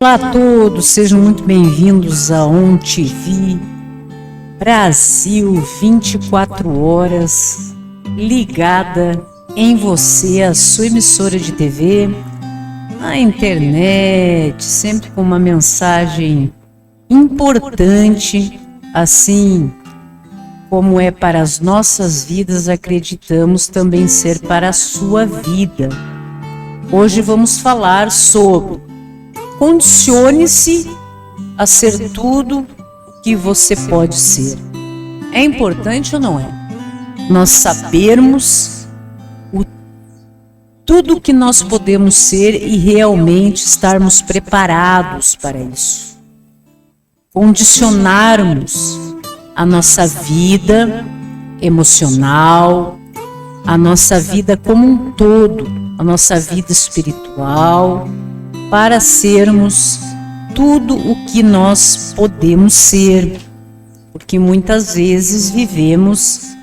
Olá a todos, sejam muito bem-vindos a ON TV Brasil, 24 horas ligada em você, a sua emissora de TV, na internet, sempre com uma mensagem importante, assim como é para as nossas vidas, acreditamos também ser para a sua vida. Hoje vamos falar sobre condicione-se a ser tudo o que você pode ser. É importante ou não é? Nós sabermos tudo o que nós podemos ser e realmente estarmos preparados para isso. Condicionarmos a nossa vida emocional, a nossa vida como um todo, a nossa vida espiritual, para sermos tudo o que nós podemos ser, porque muitas vezes vivemos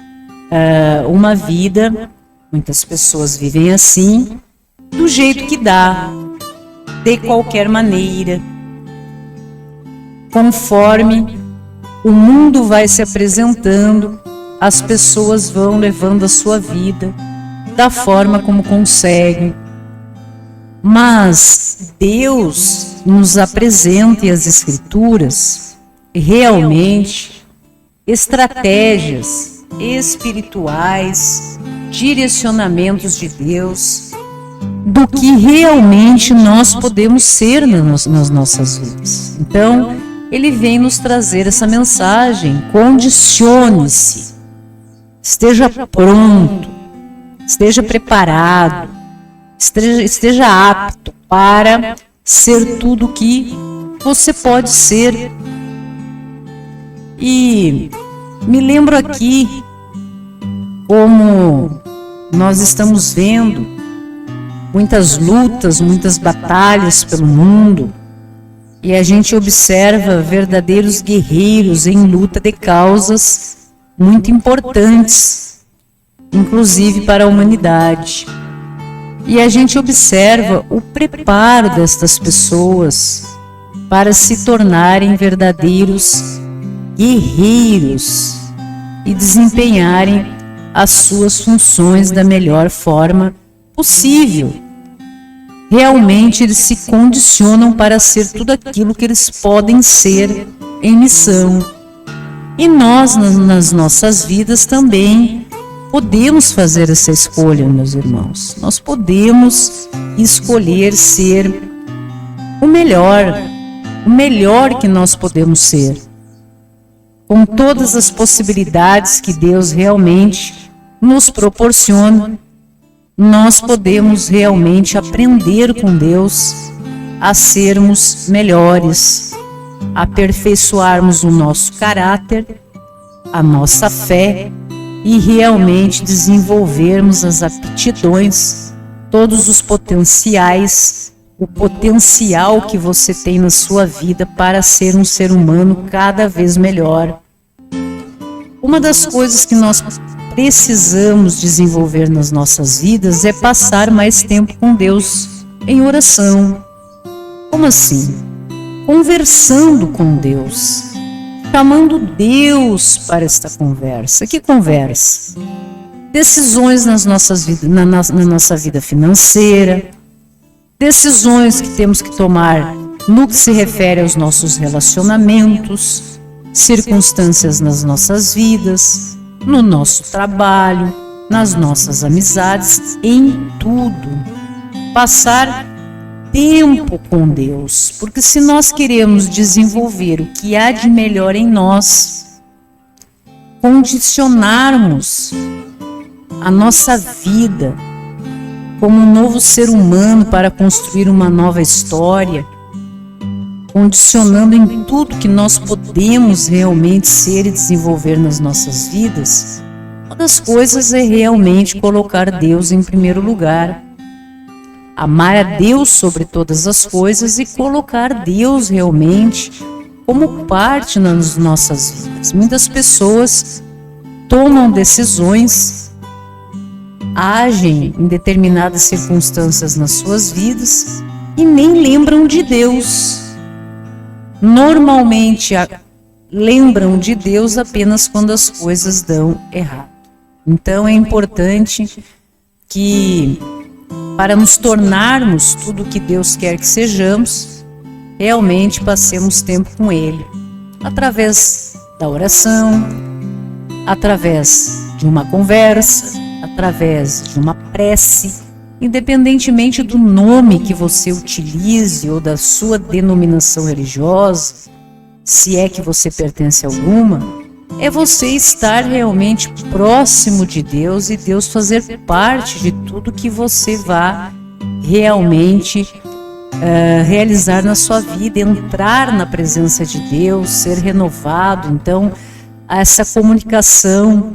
uma vida, muitas pessoas vivem assim, do jeito que dá, de qualquer maneira, conforme o mundo vai se apresentando, as pessoas vão levando a sua vida da forma como conseguem. Mas Deus nos apresenta e as Escrituras realmente estratégias espirituais, direcionamentos de Deus, do que realmente nós podemos ser nas nossas vidas. Então, Ele vem nos trazer essa mensagem: condicione-se, esteja pronto, esteja preparado, esteja apto para ser tudo o que você pode ser. E me lembro aqui como nós estamos vendo muitas lutas, muitas batalhas pelo mundo, e a gente observa verdadeiros guerreiros em luta de causas muito importantes, inclusive para a humanidade. E a gente observa o preparo destas pessoas para se tornarem verdadeiros guerreiros e desempenharem as suas funções da melhor forma possível. Realmente eles se condicionam para ser tudo aquilo que eles podem ser em missão. E nós, nas nossas vidas também, podemos fazer essa escolha, meus irmãos. Nós podemos escolher ser o melhor que nós podemos ser, com todas as possibilidades que Deus realmente nos proporciona. Nós podemos realmente aprender com Deus a sermos melhores, aperfeiçoarmos o nosso caráter, a nossa fé, e realmente desenvolvermos as aptidões, todos os potenciais, o potencial que você tem na sua vida para ser um ser humano cada vez melhor. Uma das coisas que nós precisamos desenvolver nas nossas vidas é passar mais tempo com Deus em oração. Como assim? Conversando com Deus, chamando Deus para esta conversa. Que conversa? Decisões nas nossas vidas, na nossa vida financeira, decisões que temos que tomar no que se refere aos nossos relacionamentos, circunstâncias nas nossas vidas, no nosso trabalho, nas nossas amizades, em tudo. Passar tempo com Deus, porque se nós queremos desenvolver o que há de melhor em nós, condicionarmos a nossa vida como um novo ser humano para construir uma nova história, condicionando em tudo que nós podemos realmente ser e desenvolver nas nossas vidas, uma das coisas é realmente colocar Deus em primeiro lugar. Amar a Deus sobre todas as coisas e colocar Deus realmente como parte nas nossas vidas. Muitas pessoas tomam decisões, agem em determinadas circunstâncias nas suas vidas e nem lembram de Deus. normalmente lembram de Deus apenas quando as coisas dão errado. Então é importante que, para nos tornarmos tudo o que Deus quer que sejamos, realmente passemos tempo com Ele, através da oração, através de uma conversa, através de uma prece, independentemente do nome que você utilize ou da sua denominação religiosa, se é que você pertence a alguma, é você estar realmente próximo de Deus e Deus fazer parte de tudo que você vá realmente realizar na sua vida, entrar na presença de Deus, ser renovado. Então, essa comunicação,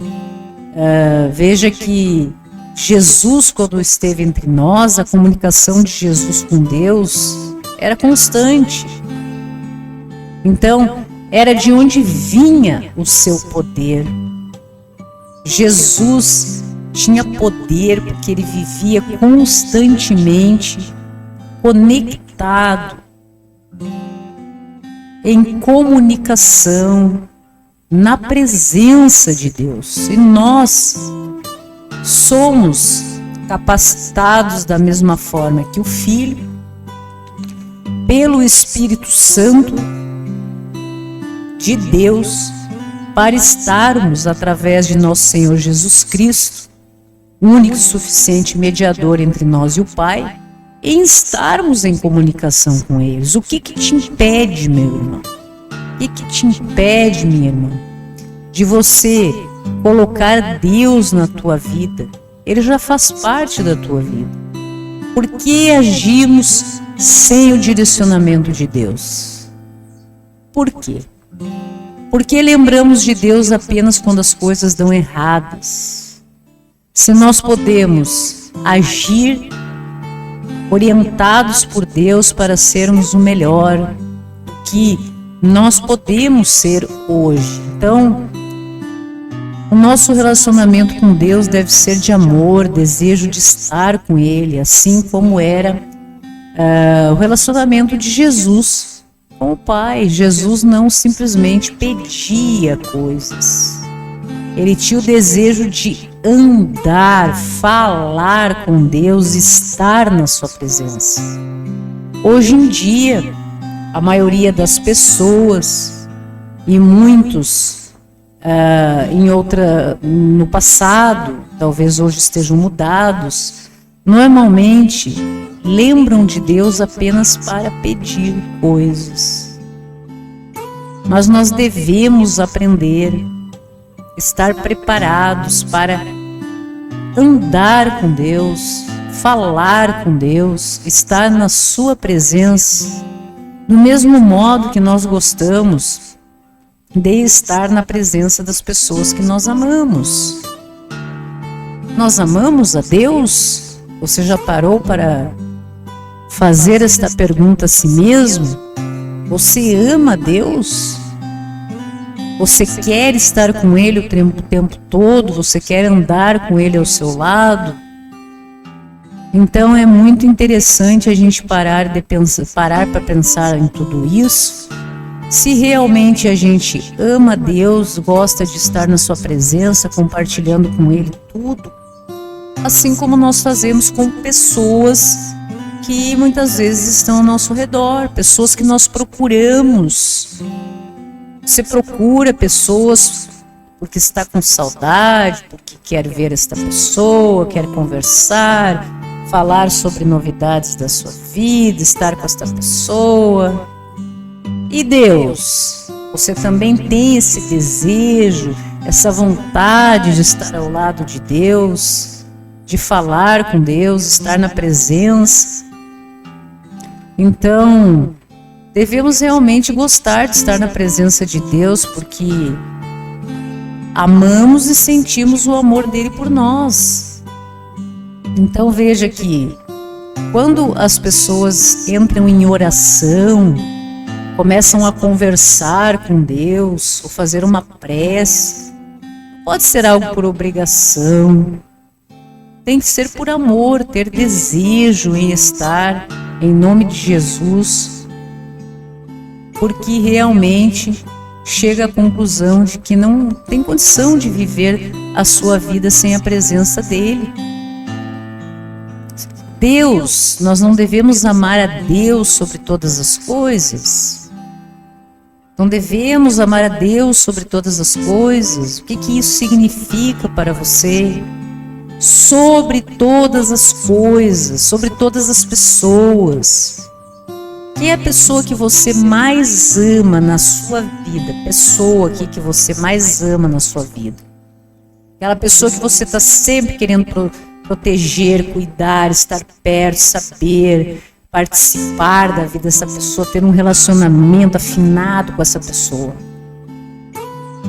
veja que Jesus, quando esteve entre nós, a comunicação de Jesus com Deus era constante. Então, era de onde vinha o seu poder. Jesus tinha poder porque ele vivia constantemente conectado, em comunicação, na presença de Deus. E nós somos capacitados da mesma forma que o Filho, pelo Espírito Santo de Deus, para estarmos, através de nosso Senhor Jesus Cristo, único e suficiente mediador entre nós e o Pai, em estarmos em comunicação com eles. O que te impede, meu irmão? O que te impede, minha irmã, de você colocar Deus na tua vida? Ele já faz parte da tua vida. Por que agimos sem o direcionamento de Deus? Por quê? Porque lembramos de Deus apenas quando as coisas dão erradas. Se nós podemos agir orientados por Deus para sermos o melhor que nós podemos ser hoje. Então, o nosso relacionamento com Deus deve ser de amor, desejo de estar com Ele, assim como era o relacionamento de Jesus com o Pai. Jesus não simplesmente pedia coisas. Ele tinha o desejo de andar, falar com Deus, estar na sua presença. Hoje em dia, a maioria das pessoas e muitos no passado, talvez hoje estejam mudados, normalmente lembram de Deus apenas para pedir coisas. Mas nós devemos aprender, estar preparados para andar com Deus, falar com Deus, estar na sua presença, do mesmo modo que nós gostamos de estar na presença das pessoas que nós amamos. Nós amamos a Deus? Você já parou para fazer esta pergunta a si mesmo? Você ama a Deus? Você quer estar com Ele o tempo todo? Você quer andar com Ele ao seu lado? Então é muito interessante a gente parar para pensar em tudo isso. Se realmente a gente ama Deus, gosta de estar na sua presença, compartilhando com Ele tudo, assim como nós fazemos com pessoas que muitas vezes estão ao nosso redor, pessoas que nós procuramos. Você procura pessoas porque está com saudade, porque quer ver esta pessoa, quer conversar, falar sobre novidades da sua vida, estar com esta pessoa. E Deus, você também tem esse desejo, essa vontade de estar ao lado de Deus, de falar com Deus, estar na presença. Então, devemos realmente gostar de estar na presença de Deus, porque amamos e sentimos o amor dele por nós. Então veja que quando as pessoas entram em oração, começam a conversar com Deus, ou fazer uma prece, pode ser algo por obrigação, tem que ser por amor, ter desejo em estar em nome de Jesus, porque realmente chega à conclusão de que não tem condição de viver a sua vida sem a presença dele. Deus, nós não devemos amar a Deus sobre todas as coisas. Não devemos amar a Deus sobre todas as coisas. O que isso significa para você? Sobre todas as coisas, sobre todas as pessoas. Quem é a pessoa que você mais ama na sua vida? Pessoa aqui que você mais ama na sua vida. Aquela pessoa que você está sempre querendo proteger, cuidar, estar perto, saber, participar da vida dessa pessoa, ter um relacionamento afinado com essa pessoa.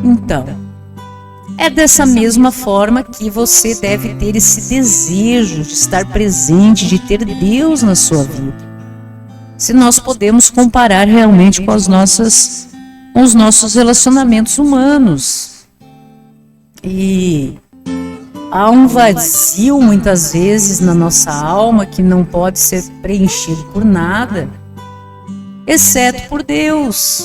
Então, é dessa mesma forma que você deve ter esse desejo de estar presente, de ter Deus na sua vida. Se nós podemos comparar realmente com os nossos relacionamentos humanos. E há um vazio muitas vezes na nossa alma que não pode ser preenchido por nada, exceto por Deus.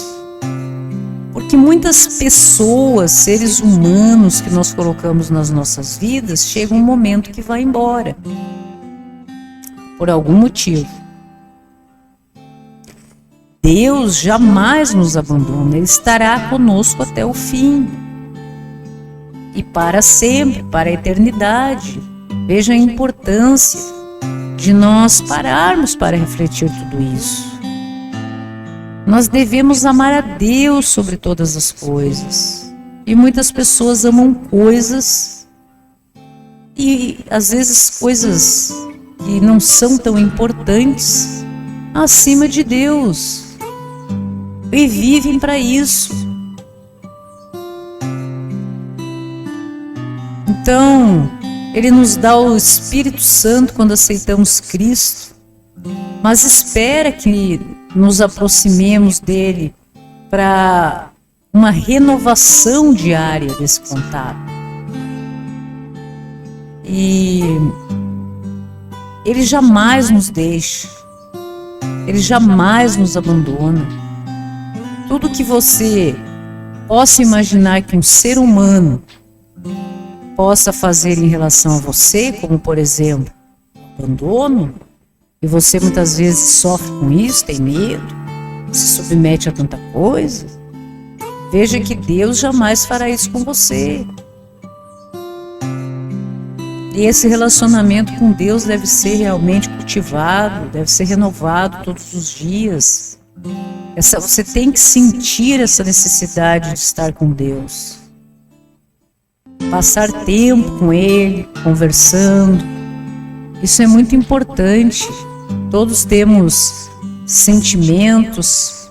Porque muitas pessoas, seres humanos que nós colocamos nas nossas vidas, chega um momento que vai embora. Por algum motivo. Deus jamais nos abandona, Ele estará conosco até o fim. E para sempre, para a eternidade. Veja a importância de nós pararmos para refletir tudo isso. Nós devemos amar a Deus sobre todas as coisas. E muitas pessoas amam coisas, e às vezes coisas que não são tão importantes, acima de Deus. E vivem para isso. Então, Ele nos dá o Espírito Santo quando aceitamos Cristo, mas espera que nos aproximemos dele para uma renovação diária desse contato. E Ele jamais nos deixa, Ele jamais nos abandona. Tudo que você possa imaginar que um ser humano possa fazer em relação a você, como por exemplo, abandono, e você muitas vezes sofre com isso, tem medo, se submete a tanta coisa, veja que Deus jamais fará isso com você. E esse relacionamento com Deus deve ser realmente cultivado, deve ser renovado todos os dias. Você tem que sentir essa necessidade de estar com Deus. Passar tempo com Ele, conversando. Isso é muito importante. Todos temos sentimentos,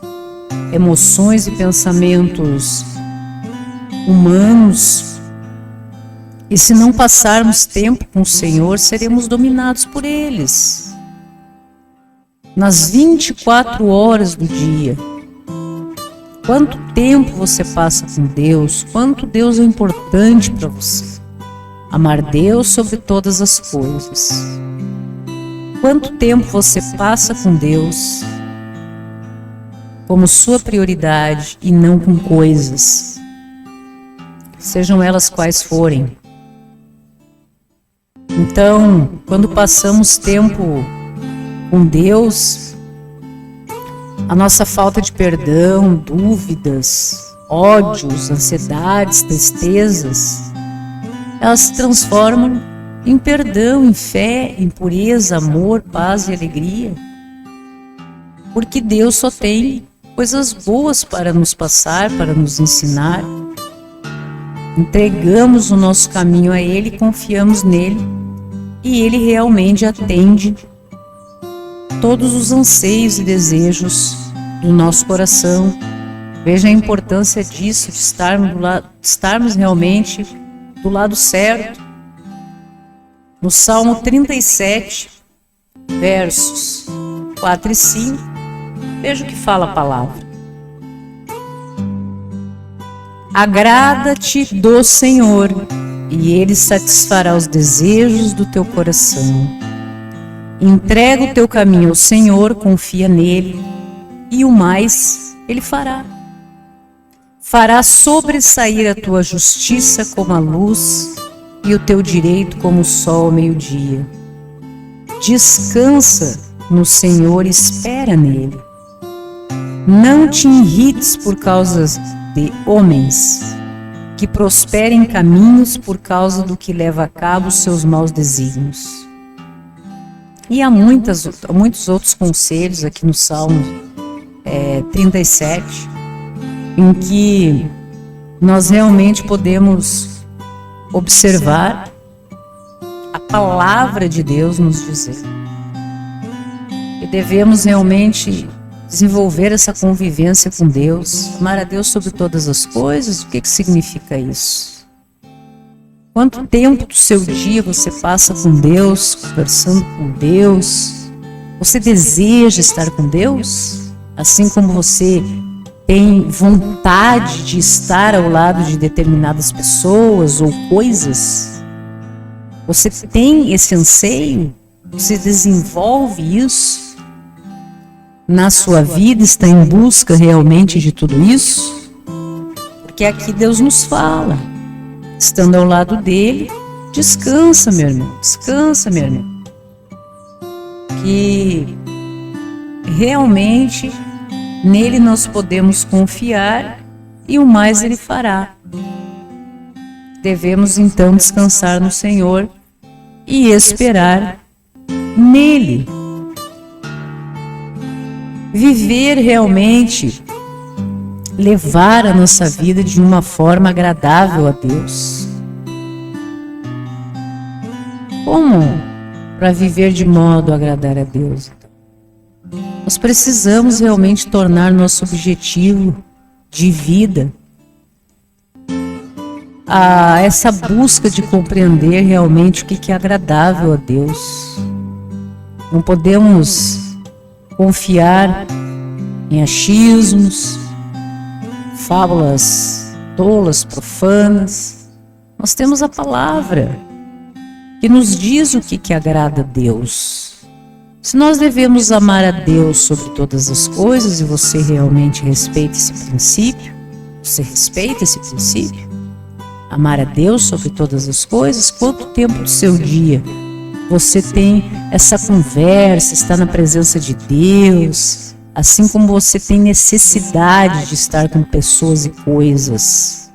emoções e pensamentos humanos. E se não passarmos tempo com o Senhor, seremos dominados por eles. Nas 24 horas do dia. Quanto tempo você passa com Deus? Quanto Deus é importante para você? Amar Deus sobre todas as coisas. Quanto tempo você passa com Deus como sua prioridade e não com coisas, sejam elas quais forem. Então, quando passamos tempo com Deus, a nossa falta de perdão, dúvidas, ódios, ansiedades, tristezas, elas se transformam em perdão, em fé, em pureza, amor, paz e alegria. Porque Deus só tem coisas boas para nos passar, para nos ensinar. Entregamos o nosso caminho a Ele, confiamos nele e Ele realmente atende todos os anseios e desejos do nosso coração. Veja a importância disso, de estarmos realmente do lado certo. No Salmo 37, versos 4 e 5, veja o que fala a palavra. Agrada-te do Senhor, e Ele satisfará os desejos do teu coração. Entrega o teu caminho ao Senhor, confia nele, e o mais Ele fará. Fará sobressair a tua justiça como a luz e o teu direito como o sol ao meio-dia. Descansa no Senhor e espera nele. Não te irrites por causa de homens que prosperem caminhos por causa do que leva a cabo os seus maus desígnios. E há muitos outros conselhos aqui no Salmo 37, em que nós realmente podemos observar a palavra de Deus nos dizer. E devemos realmente desenvolver essa convivência com Deus, amar a Deus sobre todas as coisas. O que significa isso? Quanto tempo do seu dia você passa com Deus, conversando com Deus? Você deseja estar com Deus? Assim como você tem vontade de estar ao lado de determinadas pessoas ou coisas? Você tem esse anseio? Você desenvolve isso na sua vida? Está em busca realmente de tudo isso? Porque aqui Deus nos fala, estando ao lado dele, descansa, meu irmão, descansa, meu irmão. Que realmente nele nós podemos confiar e o mais ele fará. Devemos então descansar no Senhor e esperar nele. Viver realmente, levar a nossa vida de uma forma agradável a Deus. Como para viver de modo a agradar a Deus? Nós precisamos realmente tornar nosso objetivo de vida essa busca de compreender realmente o que é agradável a Deus. Não podemos confiar em achismos, fábulas tolas, profanas. Nós temos a palavra que nos diz o que agrada a Deus. Se nós devemos amar a Deus sobre todas as coisas, e você realmente respeita esse princípio, você respeita esse princípio, amar a Deus sobre todas as coisas, quanto tempo do seu dia você tem essa conversa, está na presença de Deus, assim como você tem necessidade de estar com pessoas e coisas?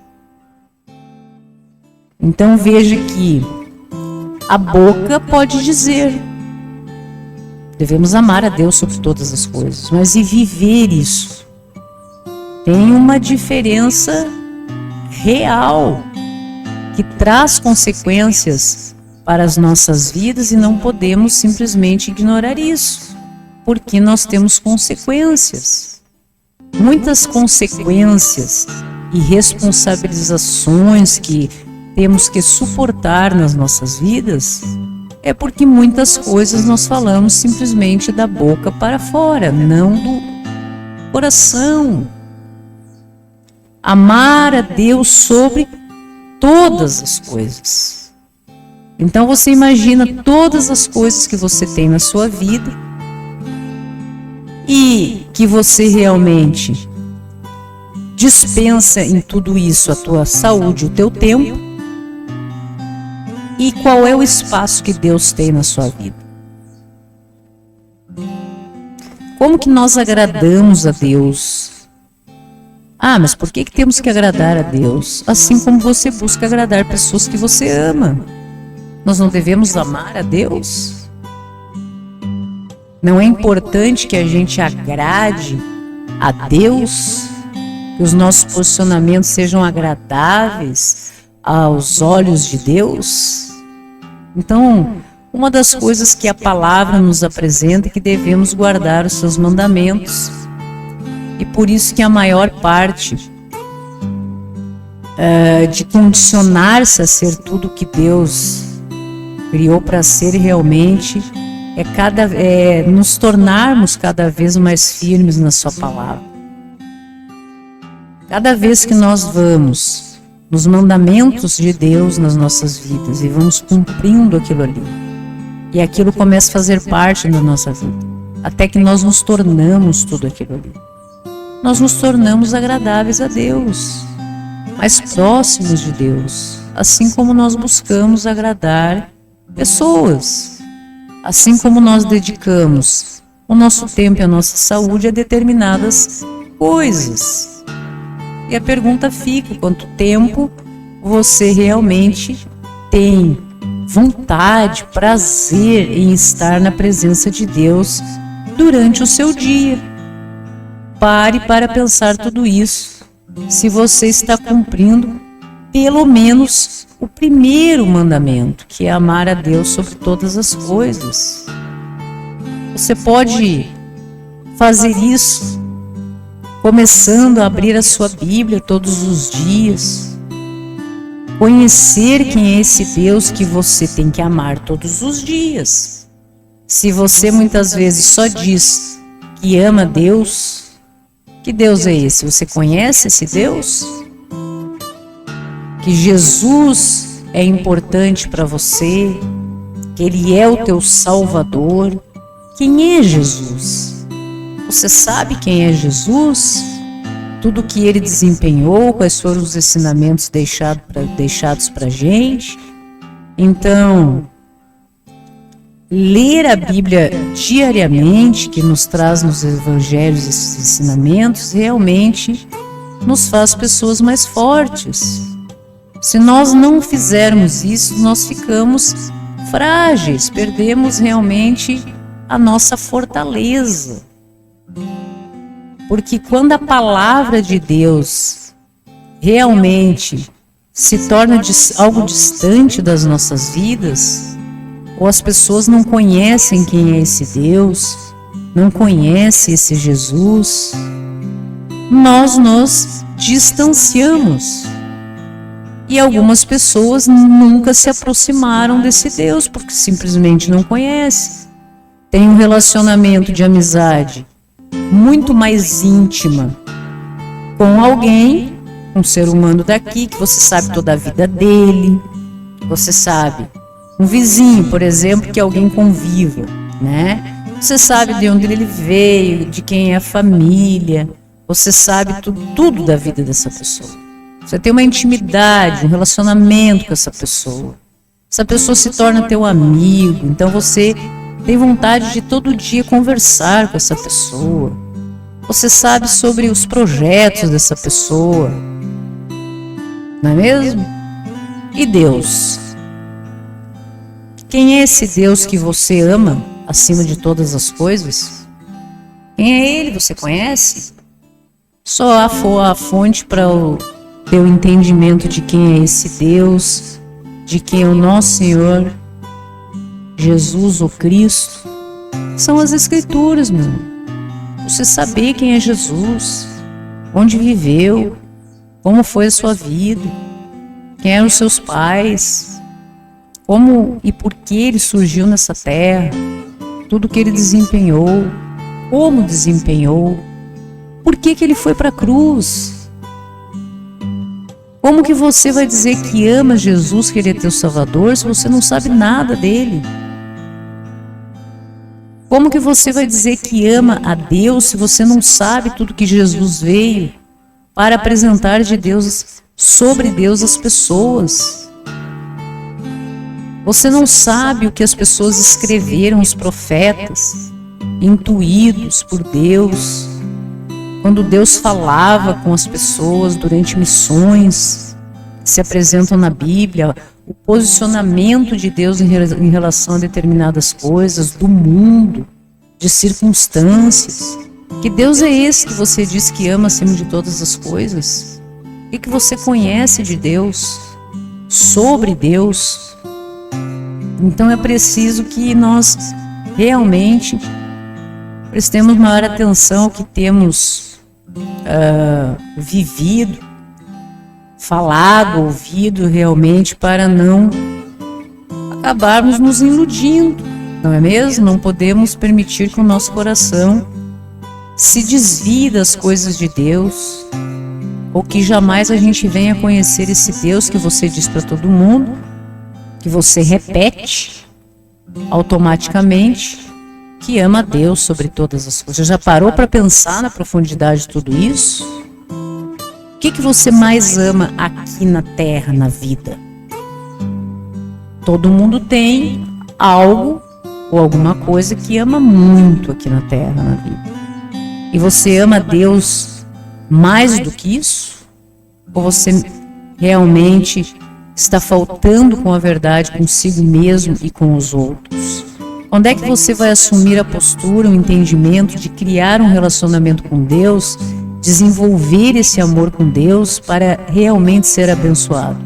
Então veja que a boca pode dizer, devemos amar a Deus sobre todas as coisas, mas e viver isso? Tem uma diferença real, que traz consequências para as nossas vidas, e não podemos simplesmente ignorar isso, porque nós temos consequências. Muitas consequências e responsabilizações que temos que suportar nas nossas vidas, é porque muitas coisas nós falamos simplesmente da boca para fora, não do coração. Amar a Deus sobre todas as coisas. Então você imagina todas as coisas que você tem na sua vida e que você realmente dispensa em tudo isso a tua saúde, o teu tempo, e qual é o espaço que Deus tem na sua vida. Como que nós agradamos a Deus? Mas por que temos que agradar a Deus? Assim como você busca agradar pessoas que você ama. Nós não devemos amar a Deus? Não é importante que a gente agrade a Deus? Que os nossos posicionamentos sejam agradáveis aos olhos de Deus? Então, uma das coisas que a palavra nos apresenta é que devemos guardar os seus mandamentos. E por isso que a maior parte de condicionar-se a ser tudo que Deus criou para ser realmente é nos tornarmos cada vez mais firmes na sua palavra. Cada vez que nós vamos nos mandamentos de Deus nas nossas vidas e vamos cumprindo aquilo ali, e aquilo começa a fazer parte da nossa vida, até que nós nos tornamos tudo aquilo ali. nós nos tornamos agradáveis a Deus, mais próximos de Deus, assim como nós buscamos agradar pessoas, assim como nós dedicamos o nosso tempo e a nossa saúde a determinadas coisas. E a pergunta fica: quanto tempo você realmente tem vontade, prazer em estar na presença de Deus durante o seu dia? Pare para pensar tudo isso, se você está cumprindo pelo menos o primeiro mandamento, que é amar a Deus sobre todas as coisas. Você pode fazer isso começando a abrir a sua Bíblia todos os dias, conhecer quem é esse Deus que você tem que amar todos os dias. Se você muitas vezes só diz que ama Deus, que Deus é esse? Você conhece esse Deus? Que Jesus é importante para você, que Ele é o teu Salvador. Quem é Jesus? Você sabe quem é Jesus? Tudo o que Ele desempenhou, quais foram os ensinamentos deixados para a gente? Então, ler a Bíblia diariamente, que nos traz nos evangelhos esses ensinamentos, realmente nos faz pessoas mais fortes. Se nós não fizermos isso, nós ficamos frágeis, perdemos realmente a nossa fortaleza. Porque quando a palavra de Deus realmente se torna algo distante das nossas vidas, ou as pessoas não conhecem quem é esse Deus, não conhecem esse Jesus, nós nos distanciamos. E algumas pessoas nunca se aproximaram desse Deus, porque simplesmente não conhecem. Tem um relacionamento de amizade muito mais íntima com alguém, um ser humano daqui, que você sabe toda a vida dele, você sabe, um vizinho, por exemplo, que alguém conviva, né? Você sabe de onde ele veio, de quem é a família, você sabe tudo da vida dessa pessoa. Você tem uma intimidade, um relacionamento com essa pessoa. Essa pessoa se torna teu amigo, então você tem vontade de todo dia conversar com essa pessoa. Você sabe sobre os projetos dessa pessoa, não é mesmo? E Deus? Quem é esse Deus que você ama acima de todas as coisas? Quem é Ele? Você conhece? Só a fonte para o teu entendimento de quem é esse Deus, de quem é o nosso Senhor Jesus, o Cristo, são as Escrituras, meu irmão. Você saber quem é Jesus, onde viveu, como foi a sua vida, quem eram os seus pais, como e por que ele surgiu nessa terra, tudo que ele desempenhou, como desempenhou, por que ele foi para a cruz. Como que você vai dizer que ama Jesus, que Ele é teu Salvador, se você não sabe nada dele? Como que você vai dizer que ama a Deus, se você não sabe tudo que Jesus veio para apresentar de Deus, sobre Deus às pessoas? Você não sabe o que as pessoas escreveram, os profetas, intuídos por Deus, quando Deus falava com as pessoas durante missões, se apresentam na Bíblia, o posicionamento de Deus em relação a determinadas coisas, do mundo, de circunstâncias. Que Deus é esse que você diz que ama acima de todas as coisas? O que você conhece de Deus, sobre Deus? Então é preciso que nós realmente prestemos maior atenção ao que temos vivido, falado, ouvido realmente, para não acabarmos nos iludindo, não é mesmo? Não podemos permitir que o nosso coração se desvie das coisas de Deus, ou que jamais a gente venha conhecer esse Deus que você diz para todo mundo, que você repete automaticamente, que ama a Deus sobre todas as coisas. Já parou para pensar na profundidade de tudo isso? O que você mais ama aqui na Terra, na vida? Todo mundo tem algo ou alguma coisa que ama muito aqui na Terra, na vida. E você ama a Deus mais do que isso? Ou você realmente está faltando com a verdade consigo mesmo e com os outros? Quando é que você vai assumir a postura, o entendimento de criar um relacionamento com Deus, desenvolver esse amor com Deus para realmente ser abençoado?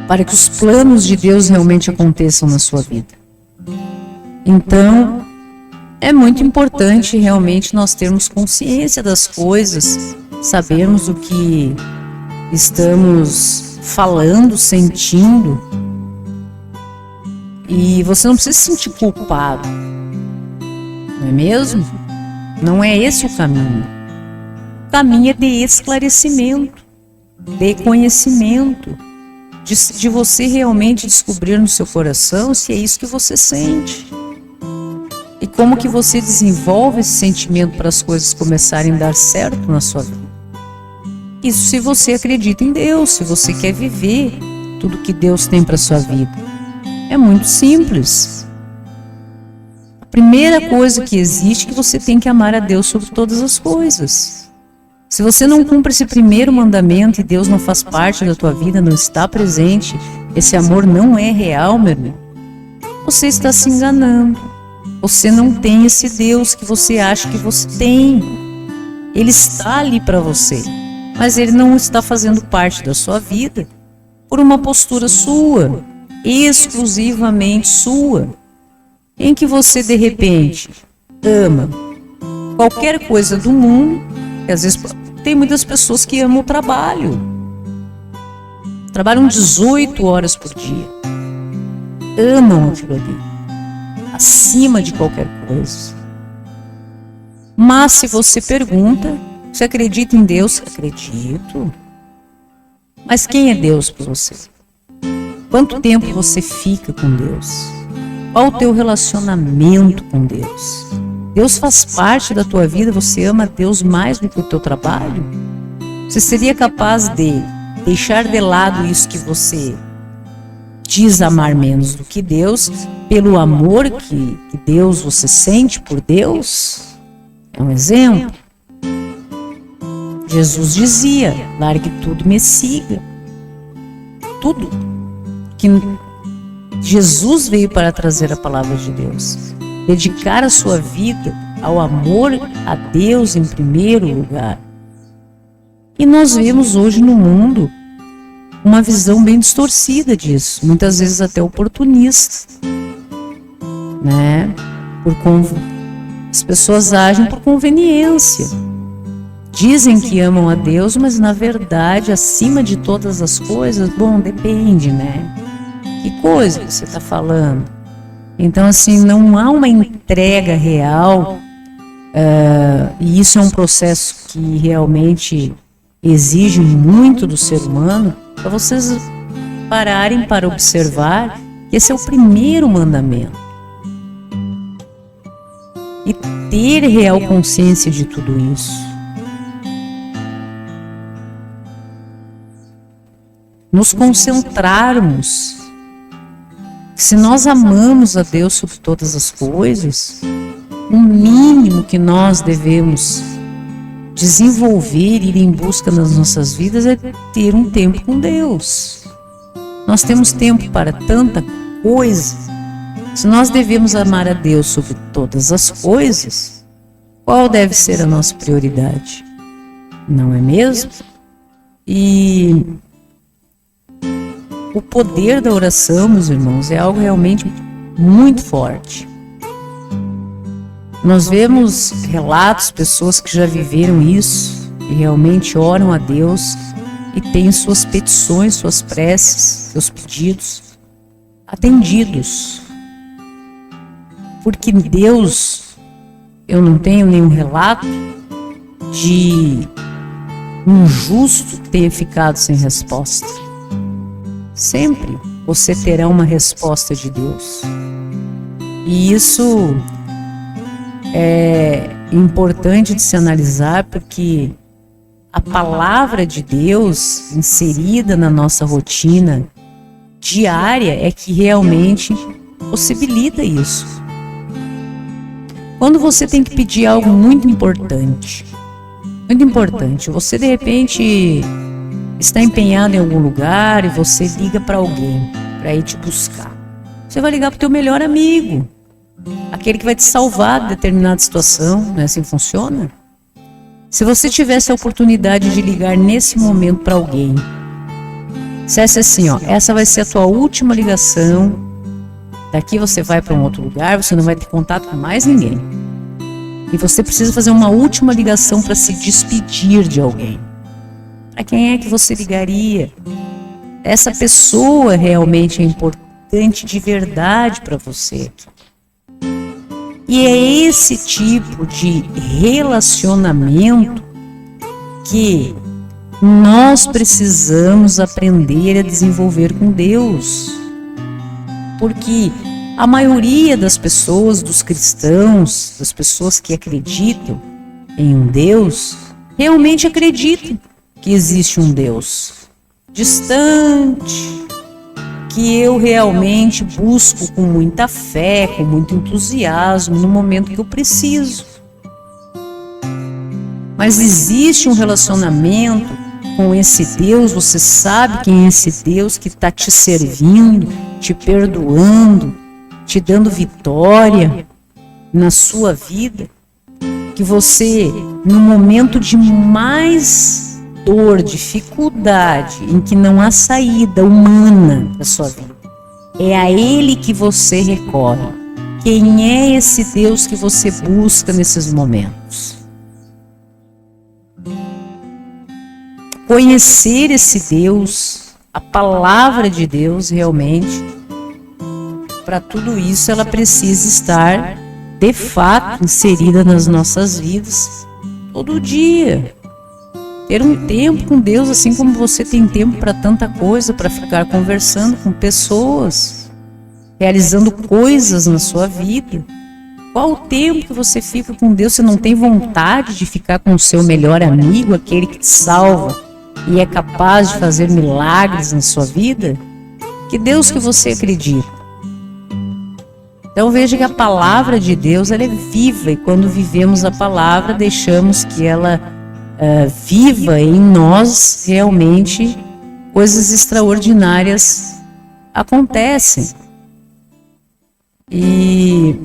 Para que os planos de Deus realmente aconteçam na sua vida. Então, é muito importante realmente nós termos consciência das coisas, sabermos o que estamos falando, sentindo. E você não precisa se sentir culpado, não é mesmo? Não é esse o caminho. O caminho é de esclarecimento, de conhecimento, de você realmente descobrir no seu coração se é isso que você sente. E como que você desenvolve esse sentimento para as coisas começarem a dar certo na sua vida. Isso se você acredita em Deus, se você quer viver tudo que Deus tem para a sua vida. É muito simples. A primeira coisa que existe é que você tem que amar a Deus sobre todas as coisas. Se você não cumpre esse primeiro mandamento e Deus não faz parte da tua vida, não está presente, esse amor não é real, meu irmão, você está se enganando. Você não tem esse Deus que você acha que você tem. Ele está ali para você, mas ele não está fazendo parte da sua vida por uma postura sua, exclusivamente sua, em que você de repente ama qualquer coisa do mundo. E às vezes tem muitas pessoas que amam o trabalho, trabalham 18 horas por dia, amam aquilo ali, acima de qualquer coisa. Mas se você pergunta, você acredita em Deus? Acredito. Mas quem é Deus para você? Quanto tempo você fica com Deus? Qual o teu relacionamento com Deus? Deus faz parte da tua vida, você ama Deus mais do que o teu trabalho? Você seria capaz de deixar de lado isso que você diz amar menos do que Deus, pelo amor que Deus você sente por Deus? É um exemplo. Jesus dizia: largue tudo, me siga. Tudo que Jesus veio para trazer a palavra de Deus, dedicar a sua vida ao amor a Deus em primeiro lugar. E nós vemos hoje no mundo uma visão bem distorcida disso, muitas vezes até oportunista, né? As pessoas agem por conveniência. Dizem que amam a Deus, mas na verdade, acima de todas as coisas, bom, depende, né? Que coisa que você está falando? Então, assim, não há uma entrega real, e isso é um processo que realmente exige muito do ser humano, para vocês pararem para observar que esse é o primeiro mandamento. E ter real consciência de tudo isso. Nos concentrarmos. Se nós amamos a Deus sobre todas as coisas, o mínimo que nós devemos desenvolver, ir em busca nas nossas vidas é ter um tempo com Deus. Nós temos tempo para tanta coisa. Se nós devemos amar a Deus sobre todas as coisas, qual deve ser a nossa prioridade? Não é mesmo? E o poder da oração, meus irmãos, é algo realmente muito forte. Nós vemos relatos, pessoas que já viveram isso e realmente oram a Deus e têm suas petições, suas preces, seus pedidos atendidos. Porque Deus, eu não tenho nenhum relato de um justo ter ficado sem resposta. Sempre você terá uma resposta de Deus. E isso é importante de se analisar, porque a palavra de Deus inserida na nossa rotina diária é que realmente possibilita isso. Quando você tem que pedir algo muito importante, você de repente está empenhado em algum lugar e você liga para alguém para ir te buscar. Você vai ligar para o teu melhor amigo, aquele que vai te salvar de determinada situação, não é assim que funciona? Se você tivesse a oportunidade de ligar nesse momento para alguém, dissesse assim, ó, essa vai ser a tua última ligação, daqui você vai para um outro lugar, você não vai ter contato com mais ninguém. E você precisa fazer uma última ligação para se despedir de alguém. Para quem é que você ligaria? Essa pessoa realmente é importante de verdade para você. E é esse tipo de relacionamento que nós precisamos aprender a desenvolver com Deus. Porque a maioria das pessoas, dos cristãos, das pessoas que acreditam em um Deus, realmente acreditam que existe um Deus distante, que eu realmente busco com muita fé, com muito entusiasmo, no momento que eu preciso. Mas existe um relacionamento com esse Deus, você sabe quem é esse Deus que está te servindo, te perdoando, te dando vitória na sua vida, que você, no momento de mais dor, dificuldade, em que não há saída humana da sua vida, é a Ele que você recorre. Quem é esse Deus que você busca nesses momentos? Conhecer esse Deus, a palavra de Deus, realmente, para tudo isso ela precisa estar, de fato, inserida nas nossas vidas, todo dia. Ter um tempo com Deus, assim como você tem tempo para tanta coisa, para ficar conversando com pessoas, realizando coisas na sua vida. Qual o tempo que você fica com Deus? Você não tem vontade de ficar com o seu melhor amigo, aquele que te salva e é capaz de fazer milagres na sua vida? Que Deus que você acredita? Então veja que a palavra de Deus ela é viva, e quando vivemos a palavra, deixamos que ela viva em nós, realmente coisas extraordinárias acontecem. E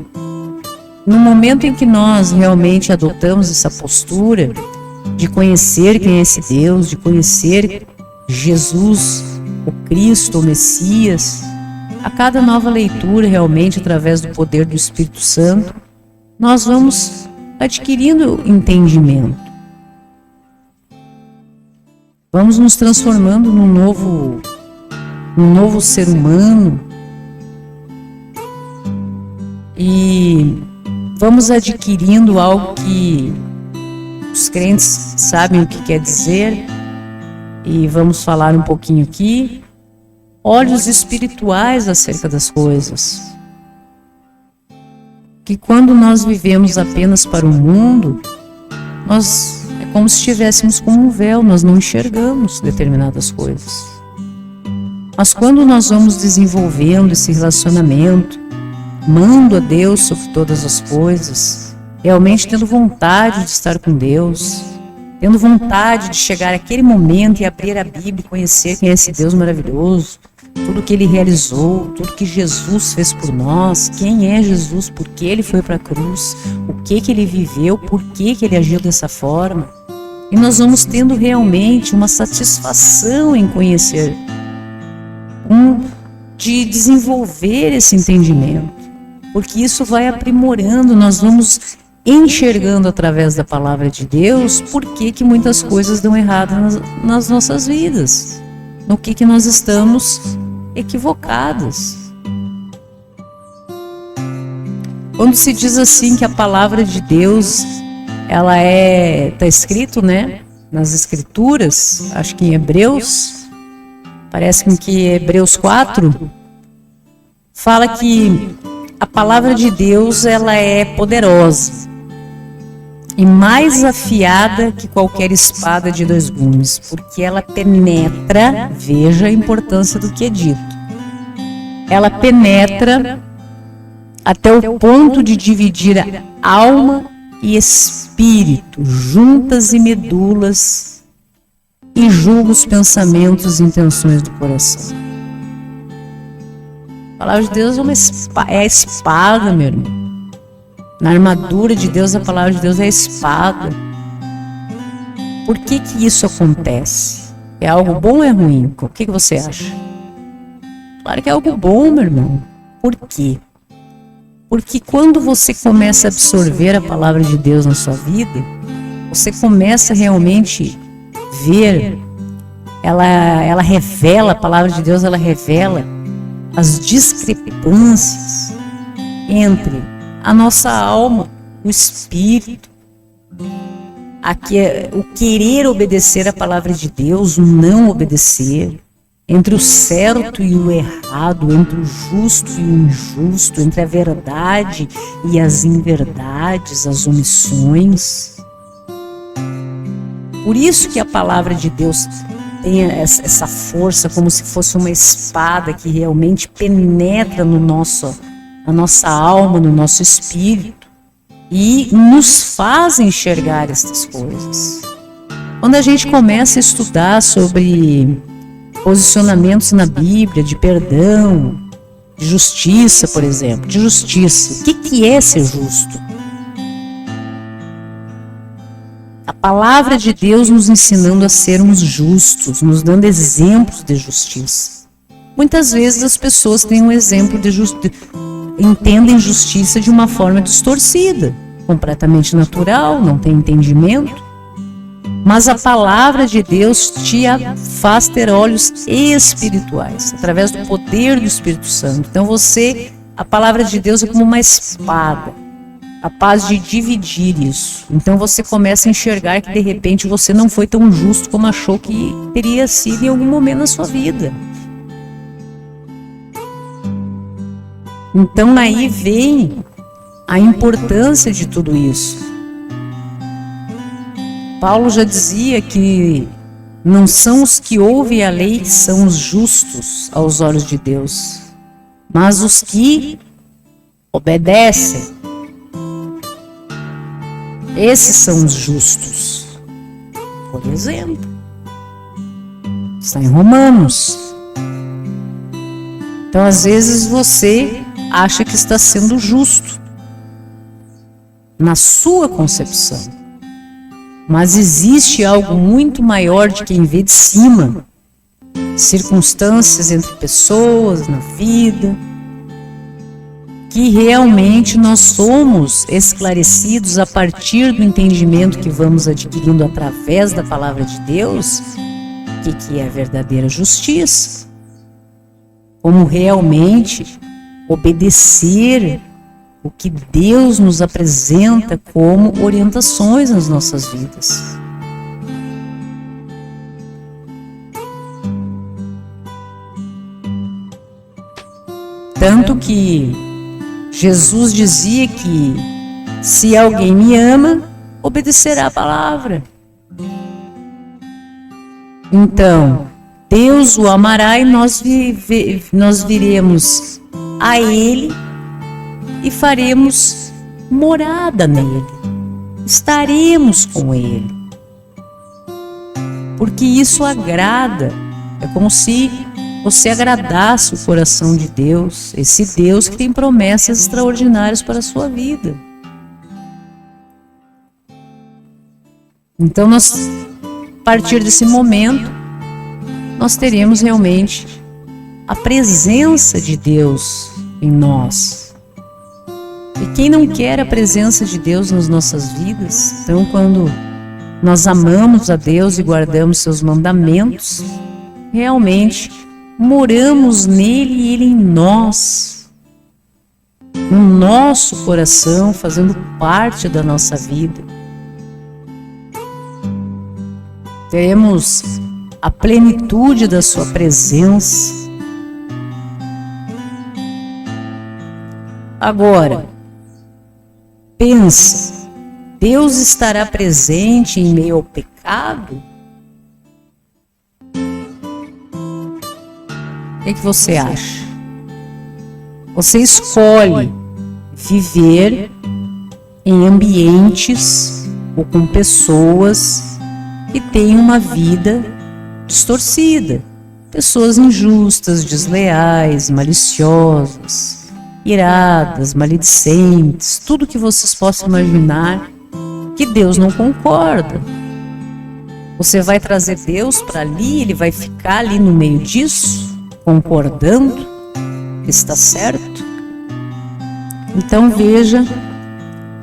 no momento em que nós realmente adotamos essa postura de conhecer quem é esse Deus, de conhecer Jesus, o Cristo, o Messias, a cada nova leitura, realmente, através do poder do Espírito Santo, nós vamos adquirindo entendimento. Vamos nos transformando num novo ser humano e vamos adquirindo algo que os crentes sabem o que quer dizer, e vamos falar um pouquinho aqui. Olhos espirituais acerca das coisas. Que quando nós vivemos apenas para o mundo, é como se estivéssemos com um véu, nós não enxergamos determinadas coisas. Mas quando nós vamos desenvolvendo esse relacionamento, amando a Deus sobre todas as coisas, realmente tendo vontade de estar com Deus, tendo vontade de chegar àquele momento e abrir a Bíblia e conhecer quem é esse Deus maravilhoso, tudo que Ele realizou, tudo que Jesus fez por nós, quem é Jesus, por que Ele foi para a cruz, o que Ele viveu, por que Ele agiu dessa forma. E nós vamos tendo realmente uma satisfação em conhecer, de desenvolver esse entendimento, porque isso vai aprimorando, nós vamos enxergando através da palavra de Deus por que muitas coisas dão errado nas nossas vidas, no que nós estamos equivocados. Quando se diz assim que a palavra de Deus, ela está escrito, né, nas Escrituras, acho que em Hebreus, parece que Hebreus 4, fala que a palavra de Deus, ela é poderosa e mais afiada que qualquer espada de dois gumes, porque ela penetra, veja a importância do que é dito, ela penetra até o ponto de dividir a alma e espírito, juntas e medulas, e julga os pensamentos e intenções do coração. A palavra de Deus é a espada, meu irmão. Na armadura de Deus, a palavra de Deus é a espada. Por que isso acontece? É algo bom ou é ruim? O que você acha? Claro que é algo bom, meu irmão. Por quê? Porque quando você começa a absorver a palavra de Deus na sua vida, você começa realmente a ver, ela revela, a palavra de Deus, ela revela as discrepâncias entre a nossa alma, o espírito, o querer obedecer a palavra de Deus, o não obedecer, entre o certo e o errado, entre o justo e o injusto, entre a verdade e as inverdades, as omissões. Por isso que a palavra de Deus tem essa força, como se fosse uma espada que realmente penetra na nossa alma, no nosso espírito e nos faz enxergar essas coisas. Quando a gente começa a estudar sobre posicionamentos na Bíblia, de perdão, de justiça, por exemplo, de justiça, o que é ser justo? A palavra de Deus nos ensinando a sermos justos, nos dando exemplos de justiça. Muitas vezes as pessoas têm um exemplo de justiça, entendem justiça de uma forma distorcida, completamente natural, não tem entendimento. Mas a palavra de Deus te faz ter olhos espirituais, através do poder do Espírito Santo. Então a palavra de Deus é como uma espada, capaz de dividir isso. Então você começa a enxergar que de repente você não foi tão justo como achou que teria sido em algum momento na sua vida. Então aí vem a importância de tudo isso. Paulo já dizia que não são os que ouvem a lei que são os justos aos olhos de Deus, mas os que obedecem. Esses são os justos. Por exemplo, está em Romanos. Então, às vezes você acha que está sendo justo na sua concepção, mas existe algo muito maior de quem vê de cima, circunstâncias entre pessoas na vida, que realmente nós somos esclarecidos a partir do entendimento que vamos adquirindo através da palavra de Deus, que é a verdadeira justiça, como realmente obedecer o que Deus nos apresenta como orientações nas nossas vidas. Tanto que Jesus dizia que se alguém me ama, obedecerá a palavra. Então, Deus o amará e nós viremos a Ele e faremos morada nele. Estaremos com Ele. Porque isso agrada. É como se você agradasse o coração de Deus, esse Deus que tem promessas extraordinárias para a sua vida. Então, a partir desse momento, nós teremos realmente a presença de Deus em nós. E quem não quer a presença de Deus nas nossas vidas? Então, quando nós amamos a Deus e guardamos seus mandamentos, realmente moramos nele e ele em nós, no nosso coração, fazendo parte da nossa vida. Teremos a plenitude da sua presença. Agora, pensa, Deus estará presente em meio ao pecado? O que você acha? Você escolhe viver em ambientes ou com pessoas que têm uma vida distorcida, pessoas injustas, desleais, maliciosas, iradas, maledicentes, tudo que vocês possam imaginar que Deus não concorda. Você vai trazer Deus para ali, ele vai ficar ali no meio disso, concordando que está certo? Então veja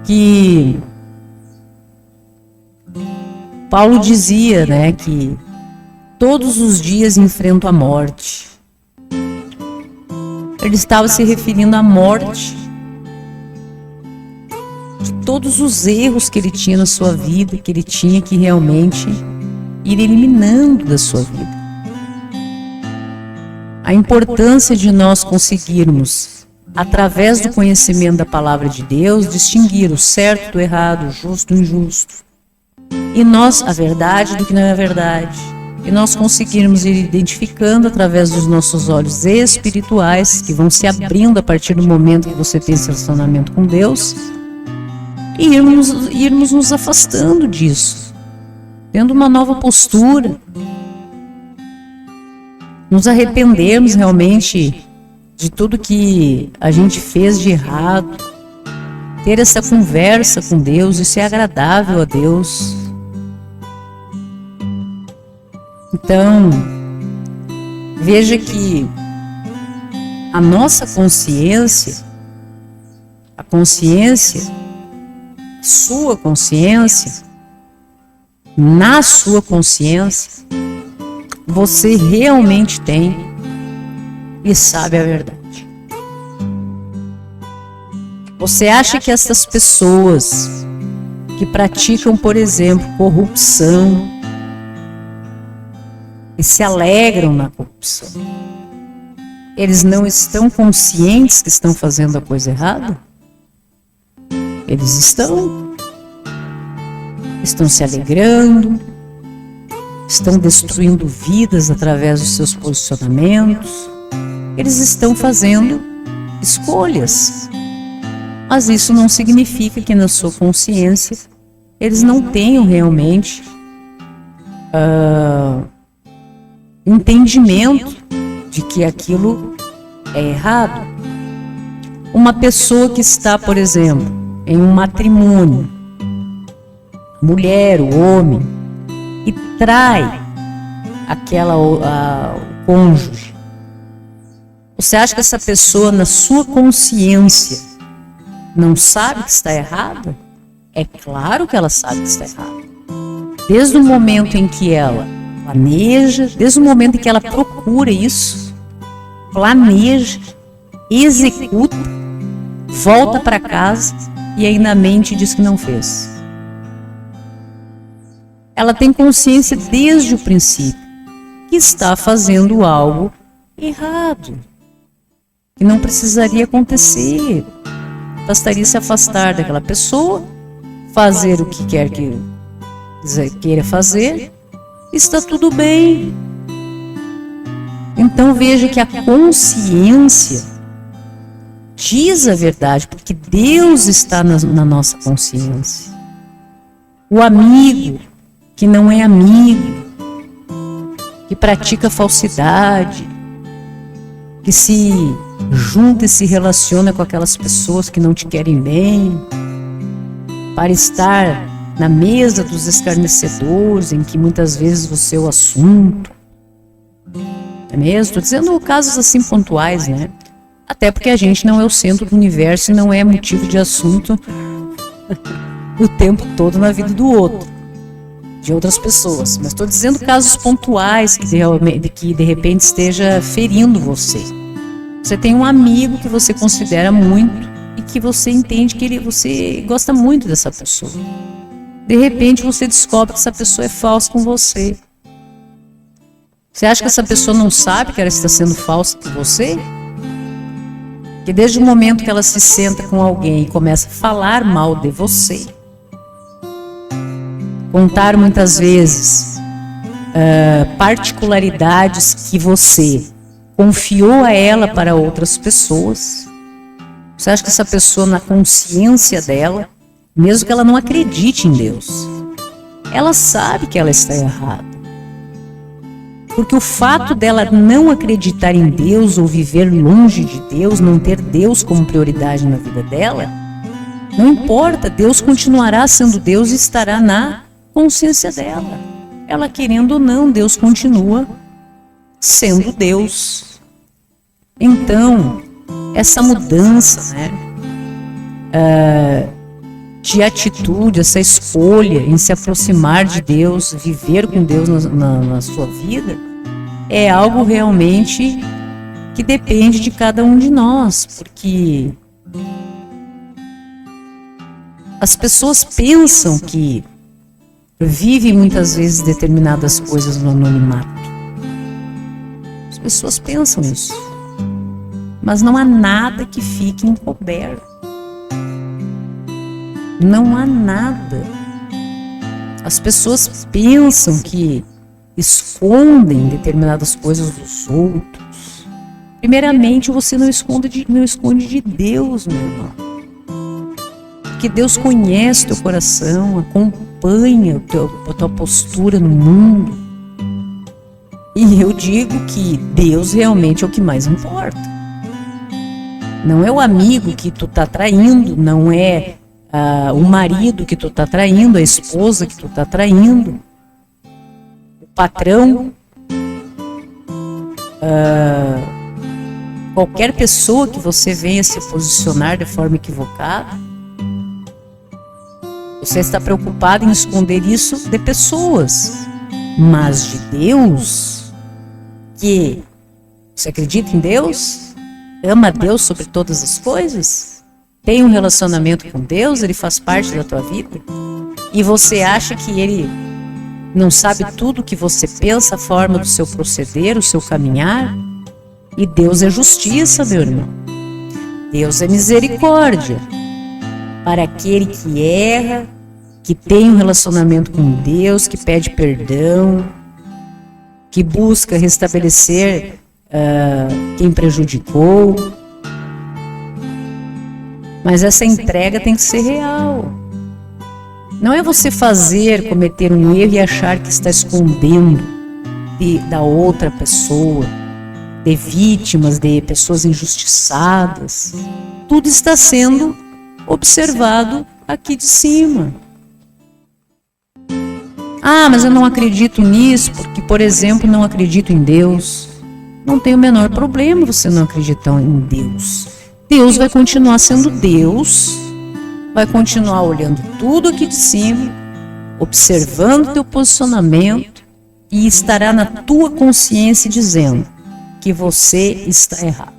que Paulo dizia, né, que todos os dias enfrento a morte. Ele estava se referindo à morte de todos os erros que ele tinha na sua vida, que ele tinha que realmente ir eliminando da sua vida. A importância de nós conseguirmos, através do conhecimento da palavra de Deus, distinguir o certo do errado, o justo do injusto, e nós, a verdade do que não é verdade, e nós conseguirmos ir identificando através dos nossos olhos espirituais, que vão se abrindo a partir do momento que você tem esse relacionamento com Deus, e irmos nos afastando disso, tendo uma nova postura, nos arrependermos realmente de tudo que a gente fez de errado, ter essa conversa com Deus, isso é agradável a Deus. Então, veja que a nossa consciência, sua consciência, na sua consciência, você realmente tem e sabe a verdade. Você acha que essas pessoas que praticam, por exemplo, corrupção e se alegram na corrupção, eles não estão conscientes que estão fazendo a coisa errada? Eles estão se alegrando, estão destruindo vidas através dos seus posicionamentos, eles estão fazendo escolhas. Mas isso não significa que na sua consciência eles não tenham realmente entendimento de que aquilo é errado. Uma pessoa que está, por exemplo, em um matrimônio, mulher, o homem, e trai o cônjuge. Você acha que essa pessoa, na sua consciência, não sabe que está errada? É claro que ela sabe que está errada. Desde o momento em que ela planeja, desde o momento em que ela procura isso, planeja, executa, volta para casa e ainda mente e diz que não fez. Ela tem consciência desde o princípio que está fazendo algo errado, que não precisaria acontecer. Bastaria se afastar daquela pessoa, fazer o que queira fazer, está tudo bem. Então veja que a consciência diz a verdade, porque Deus está na nossa consciência. O amigo que não é amigo, que pratica falsidade, que se junta e se relaciona com aquelas pessoas que não te querem bem, para estar na mesa dos escarnecedores, em que muitas vezes você é o assunto. Não é mesmo? Estou dizendo casos assim pontuais, né? Até porque a gente não é o centro do universo e não é motivo de assunto o tempo todo na vida do outro, de outras pessoas. Mas estou dizendo casos pontuais que de repente esteja ferindo você. Você tem um amigo que você considera muito e que você entende que você gosta muito dessa pessoa. De repente você descobre que essa pessoa é falsa com você. Você acha que essa pessoa não sabe que ela está sendo falsa com você? Que desde o momento que ela se senta com alguém e começa a falar mal de você, contar muitas vezes particularidades que você confiou a ela para outras pessoas, você acha que essa pessoa, na consciência dela, mesmo que ela não acredite em Deus, ela sabe que ela está errada. Porque o fato dela não acreditar em Deus ou viver longe de Deus, não ter Deus como prioridade na vida dela, não importa, Deus continuará sendo Deus e estará na consciência dela. Ela querendo ou não, Deus continua sendo Deus. Então, essa mudança, né, de atitude, essa escolha em se aproximar de Deus, viver com Deus na sua vida, é algo realmente que depende de cada um de nós, porque as pessoas pensam que vivem muitas vezes determinadas coisas no anonimato. As pessoas pensam isso, mas não há nada que fique encoberto. Não há nada. As pessoas pensam que escondem determinadas coisas dos outros. Primeiramente, você não esconde de Deus, meu irmão. Porque Deus conhece teu coração, acompanha a tua postura no mundo. E eu digo que Deus realmente é o que mais importa. Não é o amigo que tu tá traindo, não é o marido que tu tá traindo, a esposa que tu tá traindo, o patrão, qualquer pessoa que você venha se posicionar de forma equivocada. Você está preocupado em esconder isso de pessoas, mas de Deus, que você acredita em Deus, ama a Deus sobre todas as coisas, tem um relacionamento com Deus, Ele faz parte da tua vida, e você acha que Ele não sabe tudo o que você pensa, a forma do seu proceder, o seu caminhar? E Deus é justiça, meu irmão. Deus é misericórdia para aquele que erra, que tem um relacionamento com Deus, que pede perdão, que busca restabelecer quem prejudicou. Mas essa entrega tem que ser real. Não é você cometer um erro e achar que está escondendo da outra pessoa, de vítimas, de pessoas injustiçadas. Tudo está sendo observado aqui de cima. Ah, mas eu não acredito nisso porque, por exemplo, não acredito em Deus. Não tem o menor problema você não acreditar em Deus. Deus vai continuar sendo Deus, vai continuar olhando tudo aqui de cima, observando teu posicionamento e estará na tua consciência dizendo que você está errado.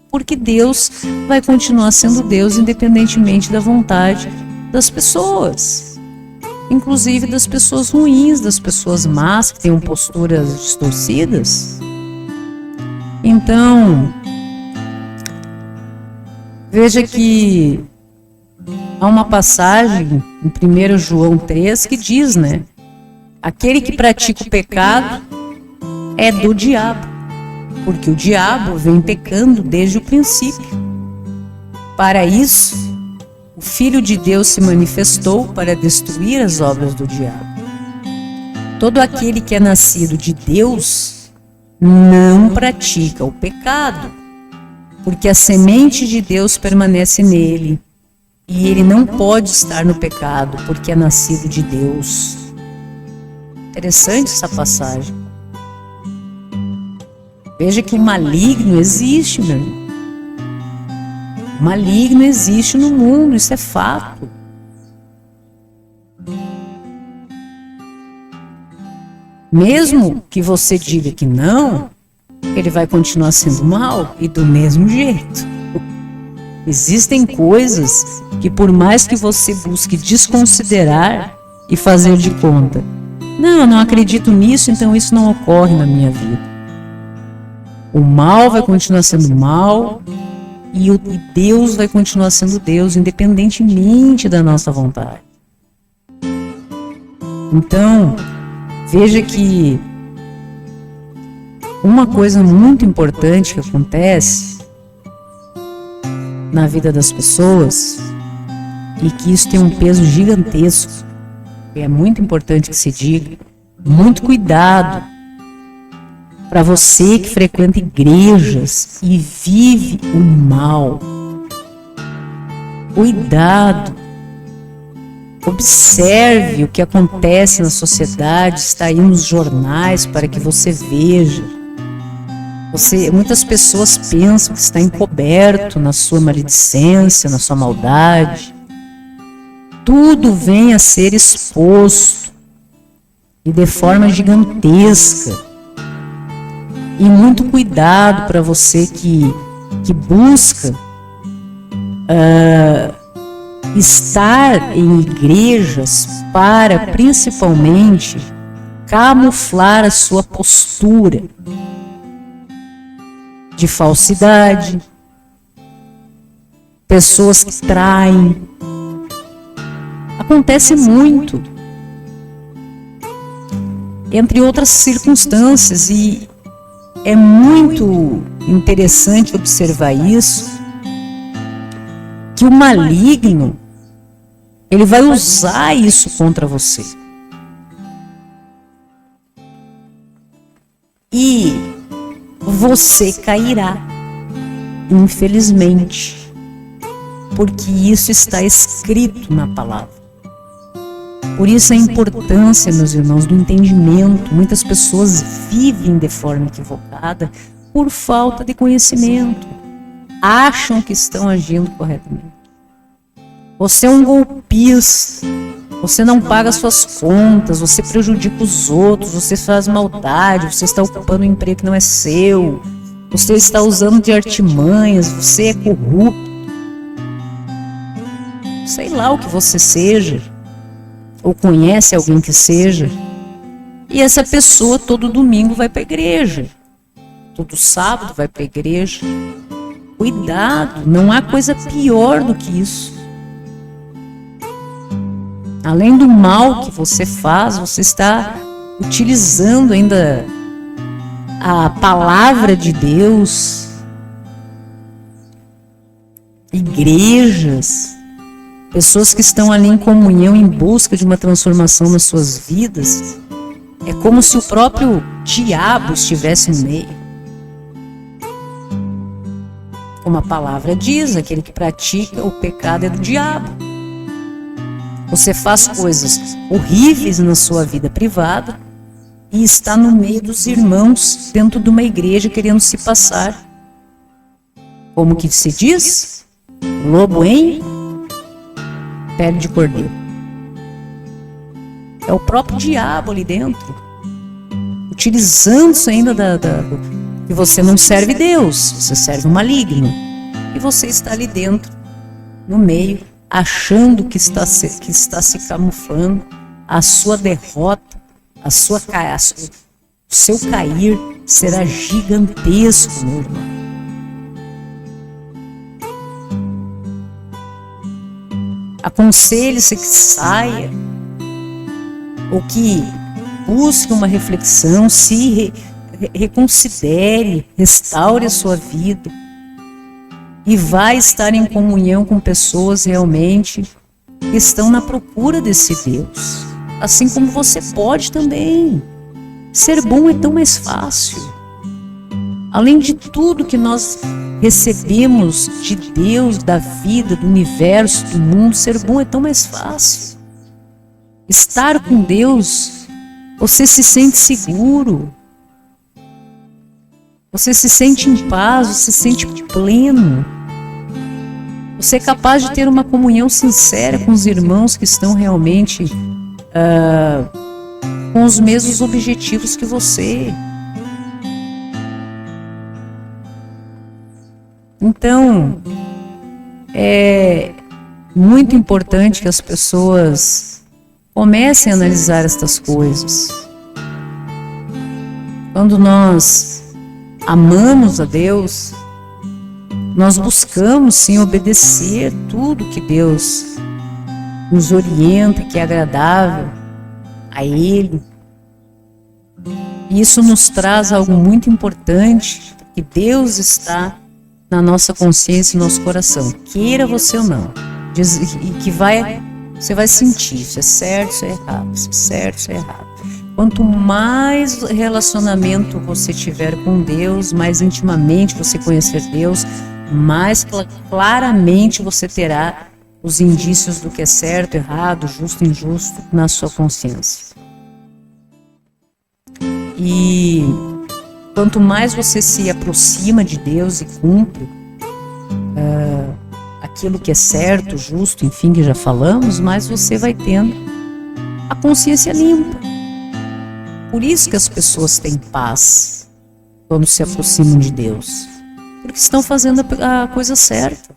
Porque Deus vai continuar sendo Deus independentemente da vontade das pessoas, inclusive das pessoas ruins, das pessoas más que tenham posturas distorcidas. Então, veja que há uma passagem em 1 João 3 que diz, né? Aquele que pratica o pecado é do diabo, porque o diabo vem pecando desde o princípio. Para isso, o Filho de Deus se manifestou para destruir as obras do diabo. Todo aquele que é nascido de Deus não pratica o pecado, porque a semente de Deus permanece nele, e ele não pode estar no pecado, porque é nascido de Deus. Interessante essa passagem. Veja que o maligno existe, meu irmão. O maligno existe no mundo, isso é fato. Mesmo que você diga que não, ele vai continuar sendo mal e do mesmo jeito. Existem coisas que, por mais que você busque desconsiderar e fazer de conta, não, eu não acredito nisso, então isso não ocorre na minha vida. O mal vai continuar sendo mal E Deus vai continuar sendo Deus, independentemente da nossa vontade. Então, veja que uma coisa muito importante que acontece na vida das pessoas, e que isso tem um peso gigantesco, e é muito importante que se diga, muito cuidado para você que frequenta igrejas e vive o mal. Cuidado. Observe o que acontece na sociedade, está aí nos jornais para que você veja. Muitas pessoas pensam que está encoberto na sua maledicência, na sua maldade. Tudo vem a ser exposto e de forma gigantesca. E muito cuidado para você que busca estar em igrejas para principalmente camuflar a sua postura de falsidade, pessoas que traem. Acontece muito, entre outras circunstâncias, e é muito interessante observar isso, que o maligno, ele vai usar isso contra você. E você cairá, infelizmente, porque isso está escrito na palavra. Por isso a importância, meus irmãos, do entendimento. Muitas pessoas vivem de forma equivocada por falta de conhecimento. Acham que estão agindo corretamente. Você é um golpista, você não paga suas contas, você prejudica os outros, você faz maldade, você está ocupando um emprego que não é seu, você está usando de artimanhas, você é corrupto. Sei lá o que você seja, ou conhece alguém que seja, e essa pessoa todo domingo vai para a igreja, todo sábado vai para a igreja. Cuidado, não há coisa pior do que isso. Além do mal que você faz, você está utilizando ainda a palavra de Deus, igrejas, pessoas que estão ali em comunhão, em busca de uma transformação nas suas vidas. É como se o próprio diabo estivesse no meio. Como a palavra diz, aquele que pratica o pecado é do diabo. Você faz coisas horríveis na sua vida privada e está no meio dos irmãos dentro de uma igreja querendo se passar. Como que se diz? Lobo em pele de cordeiro. É o próprio diabo ali dentro, utilizando-se ainda que você não serve Deus, você serve o maligno. E você está ali dentro, no meio, achando que está se camuflando. A sua derrota, o seu cair será gigantesco, meu irmão. Aconselhe-se que saia, ou que busque uma reflexão, se reconsidere, restaure a sua vida e vai estar em comunhão com pessoas realmente que estão na procura desse Deus. Assim como você pode também. Ser bom é tão mais fácil. Além de tudo que nós recebemos de Deus, da vida, do universo, do mundo, ser bom é tão mais fácil. Estar com Deus, você se sente seguro, você se sente em paz, você se sente pleno. Você é capaz de ter uma comunhão sincera com os irmãos que estão realmente com os mesmos objetivos que você. Então, é muito importante que as pessoas comecem a analisar estas coisas. Quando nós amamos a Deus, Nós buscamos sim obedecer tudo que Deus nos orienta, que é agradável a Ele. E isso nos traz algo muito importante, que Deus está na nossa consciência e no nosso coração, queira você ou não. E que você vai sentir, isso é certo, isso é errado, isso é certo, isso é errado. Quanto mais relacionamento você tiver com Deus, mais intimamente você conhecer Deus, mais claramente você terá os indícios do que é certo, errado, justo, injusto na sua consciência. E quanto mais você se aproxima de Deus e cumpre aquilo que é certo, justo, enfim, que já falamos, mais você vai tendo a consciência limpa. Por isso que as pessoas têm paz quando se aproximam de Deus, porque estão fazendo a coisa certa,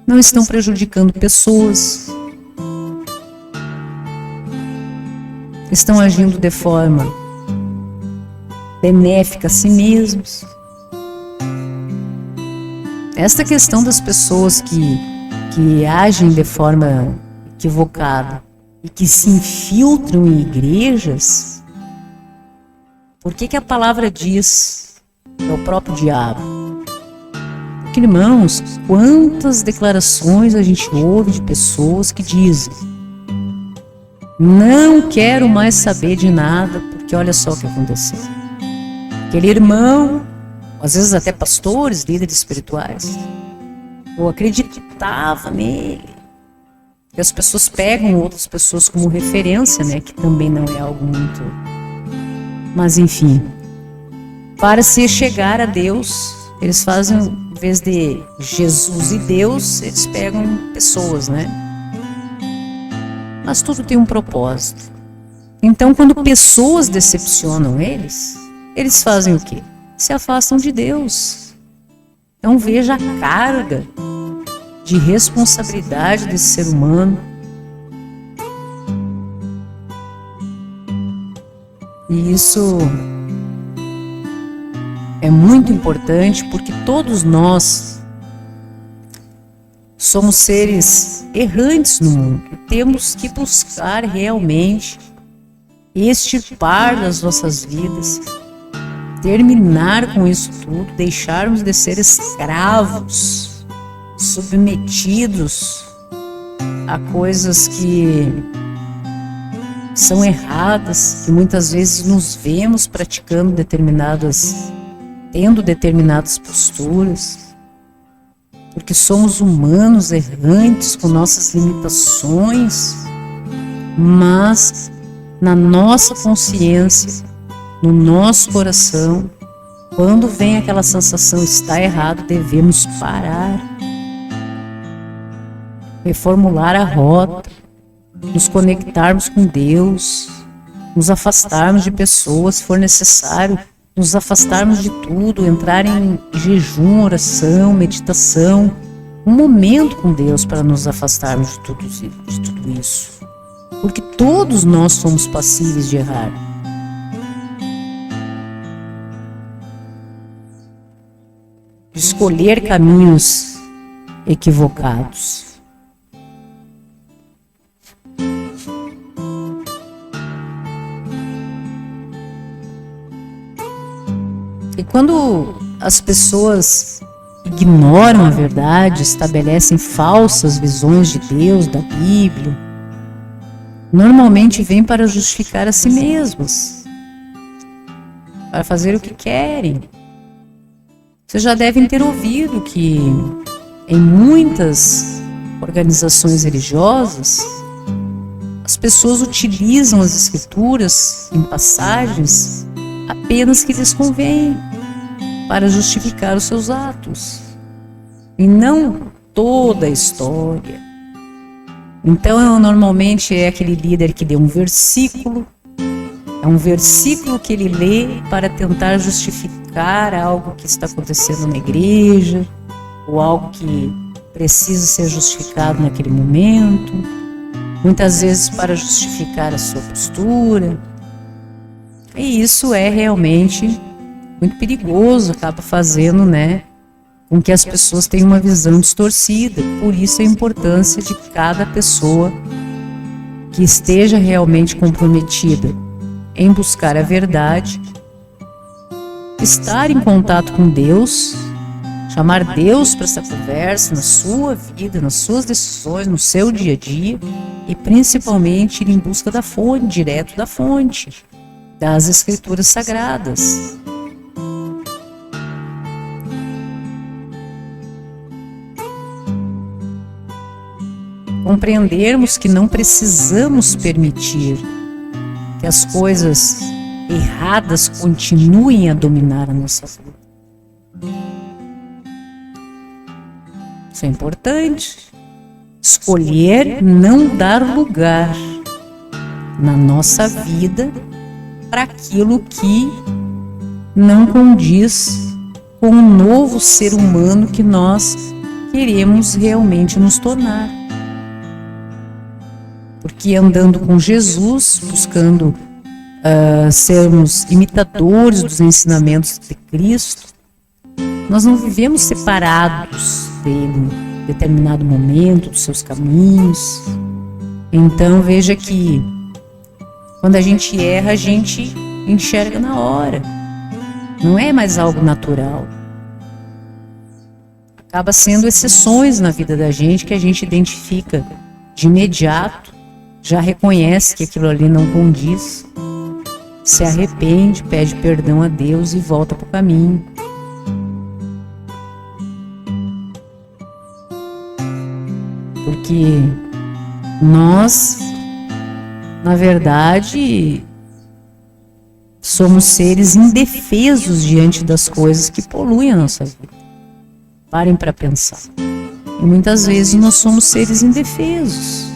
não estão prejudicando pessoas, estão agindo de forma benéfica a si mesmos. Esta questão das pessoas que agem de forma equivocada e que se infiltram em igrejas, por que a palavra diz que é o próprio diabo? Porque, irmãos, quantas declarações a gente ouve de pessoas que dizem: não quero mais saber de nada, porque olha só o que aconteceu. Aquele irmão, às vezes até pastores, líderes espirituais, eu acreditava nele. E as pessoas pegam outras pessoas como referência, né? Que também não é algo muito... Mas enfim, para se chegar a Deus, eles fazem, em vez de Jesus e Deus, eles pegam pessoas, né? Mas tudo tem um propósito. Então, quando pessoas decepcionam eles fazem o quê? Se afastam de Deus. Então veja a carga de responsabilidade desse ser humano. E isso é muito importante, porque todos nós somos seres errantes no mundo. Temos que buscar realmente extirpar das nossas vidas, terminar com isso tudo, deixarmos de ser escravos, submetidos a coisas que são erradas, que muitas vezes nos vemos praticando tendo determinadas posturas, porque somos humanos errantes com nossas limitações, mas na nossa consciência, no nosso coração, quando vem aquela sensação está errado, devemos parar, reformular a rota, nos conectarmos com Deus, nos afastarmos de pessoas se for necessário, nos afastarmos de tudo, entrar em jejum, oração, meditação, um momento com Deus para nos afastarmos de tudo isso, porque todos nós somos passíveis de errar. De escolher caminhos equivocados. E quando as pessoas ignoram a verdade, estabelecem falsas visões de Deus, da Bíblia, normalmente vêm para justificar a si mesmas, para fazer o que querem. Vocês já devem ter ouvido que em muitas organizações religiosas as pessoas utilizam as escrituras em passagens apenas que lhes convém para justificar os seus atos e não toda a história. Então normalmente é aquele líder que dê um versículo, é um versículo que ele lê para tentar justificar algo que está acontecendo na igreja, ou algo que precisa ser justificado naquele momento, muitas vezes para justificar a sua postura. E isso é realmente muito perigoso, acaba fazendo, com que as pessoas tenham uma visão distorcida. Por isso a importância de cada pessoa que esteja realmente comprometida em buscar a verdade, estar em contato com Deus, chamar Deus para essa conversa na sua vida, nas suas decisões, no seu dia a dia, e principalmente ir em busca da fonte, direto da fonte, das Escrituras Sagradas. Compreendermos que não precisamos permitir que as coisas erradas continuem a dominar a nossa vida. Isso é importante. Escolher não dar lugar na nossa vida para aquilo que não condiz com o novo ser humano que nós queremos realmente nos tornar. Porque andando com Jesus, buscando sermos imitadores dos ensinamentos de Cristo, nós não vivemos separados dele em determinado momento, dos seus caminhos. Então veja que quando a gente erra, a gente enxerga na hora. Não é mais algo natural. Acaba sendo exceções na vida da gente que a gente identifica de imediato, já reconhece que aquilo ali não condiz, se arrepende, pede perdão a Deus e volta para o caminho. Porque nós, na verdade, somos seres indefesos diante das coisas que poluem a nossa vida. Parem para pensar. E muitas vezes nós somos seres indefesos.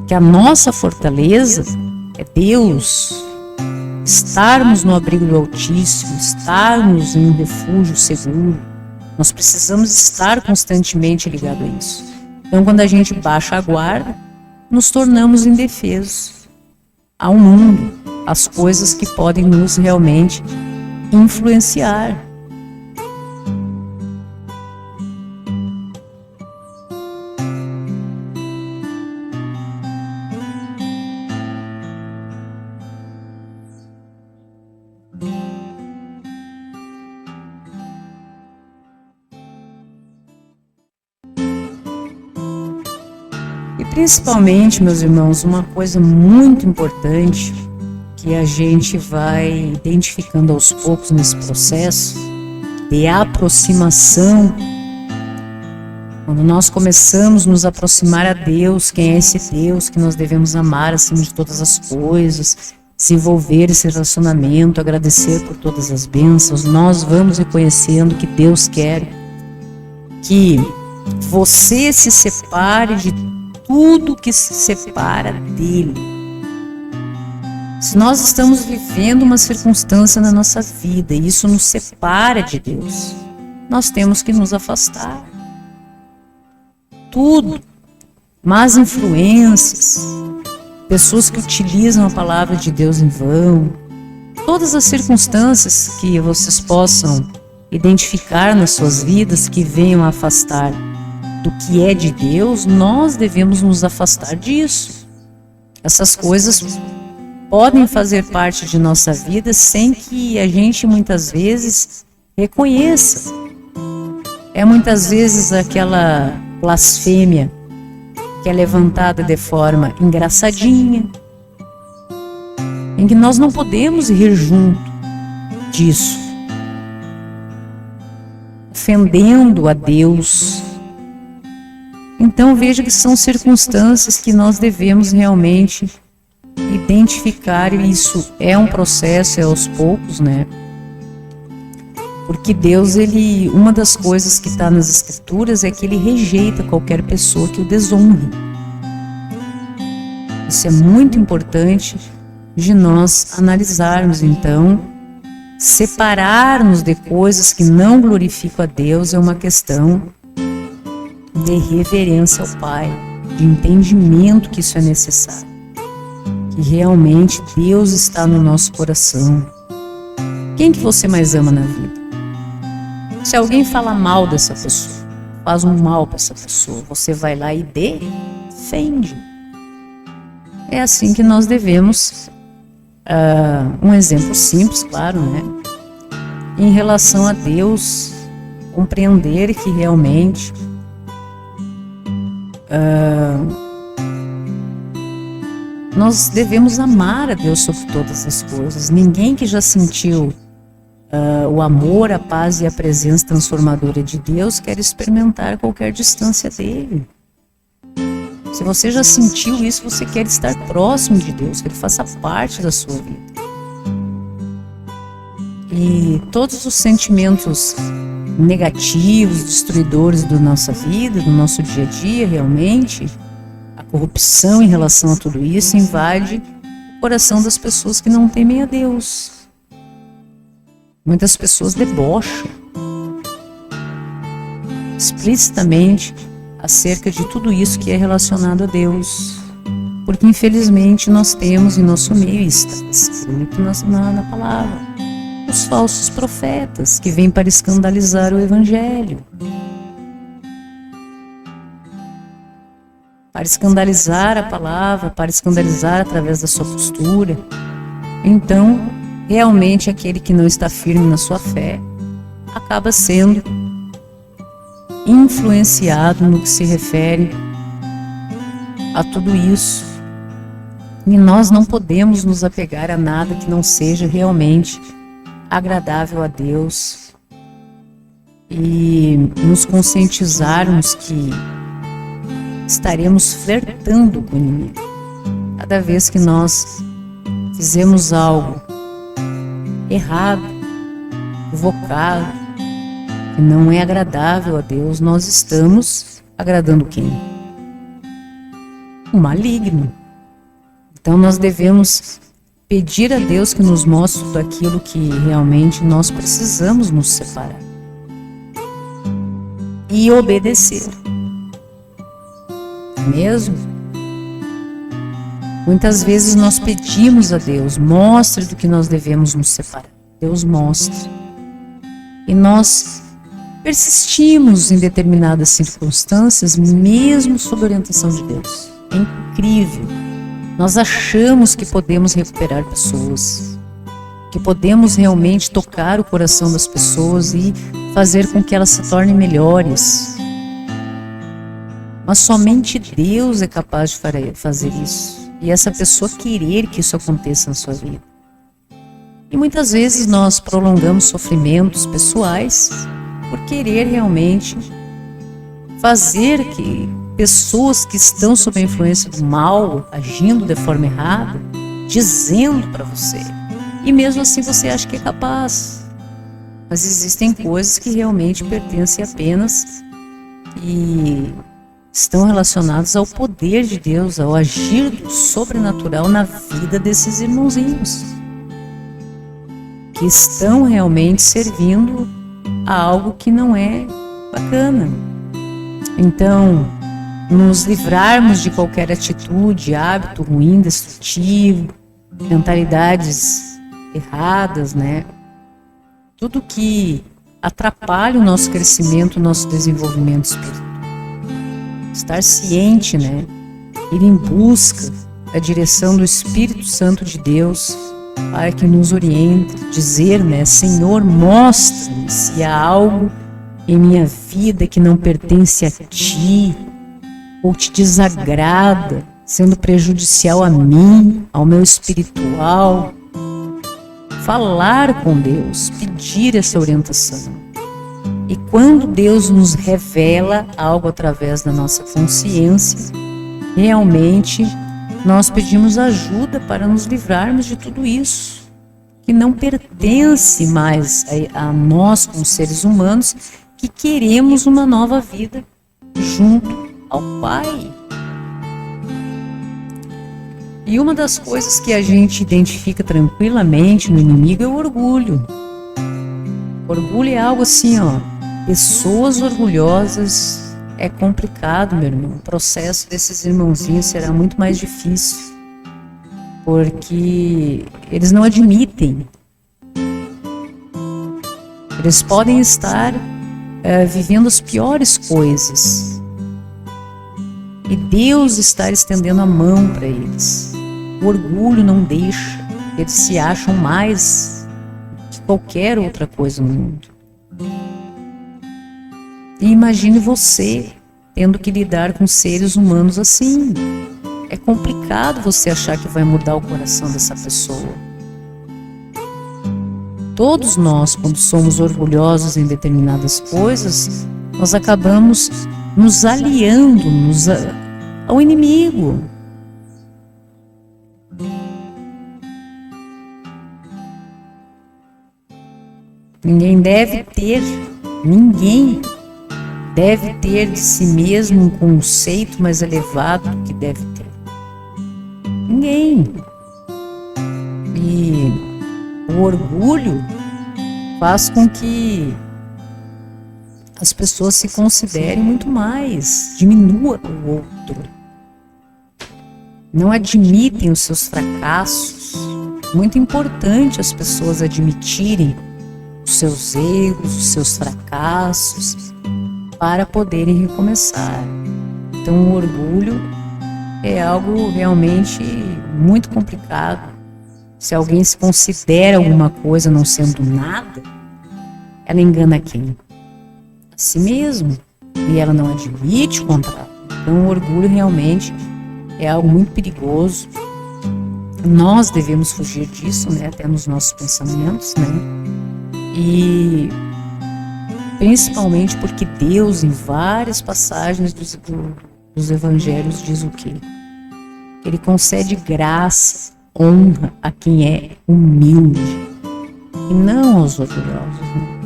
Que a nossa fortaleza é Deus, estarmos no abrigo do Altíssimo, estarmos em um refúgio seguro. Nós precisamos estar constantemente ligados a isso. Então, quando a gente baixa a guarda, nos tornamos indefesos ao mundo, às coisas que podem nos realmente influenciar. Principalmente, meus irmãos, uma coisa muito importante que a gente vai identificando aos poucos nesse processo de aproximação, quando nós começamos a nos aproximar a Deus, quem é esse Deus que nós devemos amar acima de todas as coisas, desenvolver esse relacionamento, agradecer por todas as bênçãos, nós vamos reconhecendo que Deus quer que você se separe de tudo que se separa dele. Se nós estamos vivendo uma circunstância na nossa vida e isso nos separa de Deus, nós temos que nos afastar. Tudo, más influências, pessoas que utilizam a palavra de Deus em vão, todas as circunstâncias que vocês possam identificar nas suas vidas que venham a afastar do que é de Deus, nós devemos nos afastar disso. Essas coisas podem fazer parte de nossa vida sem que a gente muitas vezes reconheça. É muitas vezes aquela blasfêmia que é levantada de forma engraçadinha, em que nós não podemos rir junto disso, ofendendo a Deus. Então veja que são circunstâncias que nós devemos realmente identificar, e isso é um processo, é aos poucos, né? Porque Deus, uma das coisas que está nas Escrituras é que Ele rejeita qualquer pessoa que o desonre. Isso é muito importante de nós analisarmos. Então, separar-nos de coisas que não glorificam a Deus é uma questão de reverência ao Pai, de entendimento que isso é necessário, que realmente Deus está no nosso coração. Quem que você mais ama na vida? Se alguém fala mal dessa pessoa, faz um mal para essa pessoa, você vai lá e defende. É assim que nós devemos, um exemplo simples, claro, né? Em relação a Deus, compreender que realmente nós devemos amar a Deus sobre todas as coisas. Ninguém que já sentiu o amor, a paz e a presença transformadora de Deus quer experimentar qualquer distância dele. Se você já sentiu isso, você quer estar próximo de Deus, que Ele faça parte da sua vida. E todos os sentimentos negativos, destruidores da nossa vida, do nosso dia a dia, realmente, a corrupção em relação a tudo isso invade o coração das pessoas que não temem a Deus. Muitas pessoas debocham explicitamente acerca de tudo isso que é relacionado a Deus, porque infelizmente nós temos em nosso meio, está escrito na palavra, os falsos profetas que vêm para escandalizar o Evangelho, para escandalizar a palavra, para escandalizar através da sua postura. Então, realmente aquele que não está firme na sua fé acaba sendo influenciado no que se refere a tudo isso. E nós não podemos nos apegar a nada que não seja realmente agradável a Deus e nos conscientizarmos que estaremos flertando com o inimigo. Cada vez que nós fizemos algo errado, equivocado, que não é agradável a Deus, nós estamos agradando quem? O maligno. Então nós devemos pedir a Deus que nos mostre tudo aquilo que realmente nós precisamos nos separar e obedecer. Mesmo? Muitas vezes nós pedimos a Deus, mostre do que nós devemos nos separar. Deus mostra. E nós persistimos em determinadas circunstâncias, mesmo sob orientação de Deus. É incrível. Nós achamos que podemos recuperar pessoas, que podemos realmente tocar o coração das pessoas e fazer com que elas se tornem melhores. Mas somente Deus é capaz de fazer isso. E essa pessoa querer que isso aconteça na sua vida. E muitas vezes nós prolongamos sofrimentos pessoais por querer realmente fazer que pessoas que estão sob a influência do mal, agindo de forma errada, dizendo para você. E mesmo assim você acha que é capaz. Mas existem coisas que realmente pertencem apenas e estão relacionadas ao poder de Deus, ao agir do sobrenatural na vida desses irmãozinhos, que estão realmente servindo a algo que não é bacana. Então, nos livrarmos de qualquer atitude, hábito ruim, destrutivo, mentalidades erradas, né? Tudo que atrapalha o nosso crescimento, o nosso desenvolvimento espiritual. Estar ciente, né? Ir em busca da direção do Espírito Santo de Deus para que nos oriente, dizer, né? Senhor, mostra-me se há algo em minha vida que não pertence a Ti ou te desagrada, sendo prejudicial a mim, ao meu espiritual. Falar com Deus, pedir essa orientação. E quando Deus nos revela algo através da nossa consciência, realmente nós pedimos ajuda para nos livrarmos de tudo isso, que não pertence mais a nós como seres humanos, que queremos uma nova vida junto ao Pai. E uma das coisas que a gente identifica tranquilamente no inimigo é o orgulho. Orgulho é algo assim, ó. Pessoas orgulhosas é complicado, meu irmão. O processo desses irmãozinhos será muito mais difícil, porque eles não admitem. Eles podem estar vivendo as piores coisas. E Deus está estendendo a mão para eles. O orgulho não deixa. Eles se acham mais que qualquer outra coisa no mundo. E imagine você tendo que lidar com seres humanos assim. É complicado você achar que vai mudar o coração dessa pessoa. Todos nós, quando somos orgulhosos em determinadas coisas, nós acabamos nos aliando ao inimigo. Ninguém deve ter de si mesmo um conceito mais elevado do que deve ter. Ninguém. E o orgulho faz com que as pessoas se considerem muito mais, diminua o outro. Não admitem os seus fracassos. Muito importante as pessoas admitirem os seus erros, os seus fracassos, para poderem recomeçar. Então o orgulho é algo realmente muito complicado. Se alguém se considera alguma coisa não sendo nada, ela engana quem? A si mesmo. E ela não admite o contrário. Então o orgulho realmente é algo muito perigoso. Nós devemos fugir disso, né? Até nos nossos pensamentos, né? E principalmente porque Deus, em várias passagens dos evangelhos, diz o quê? Ele concede graça, honra a quem é humilde e não aos orgulhosos, né?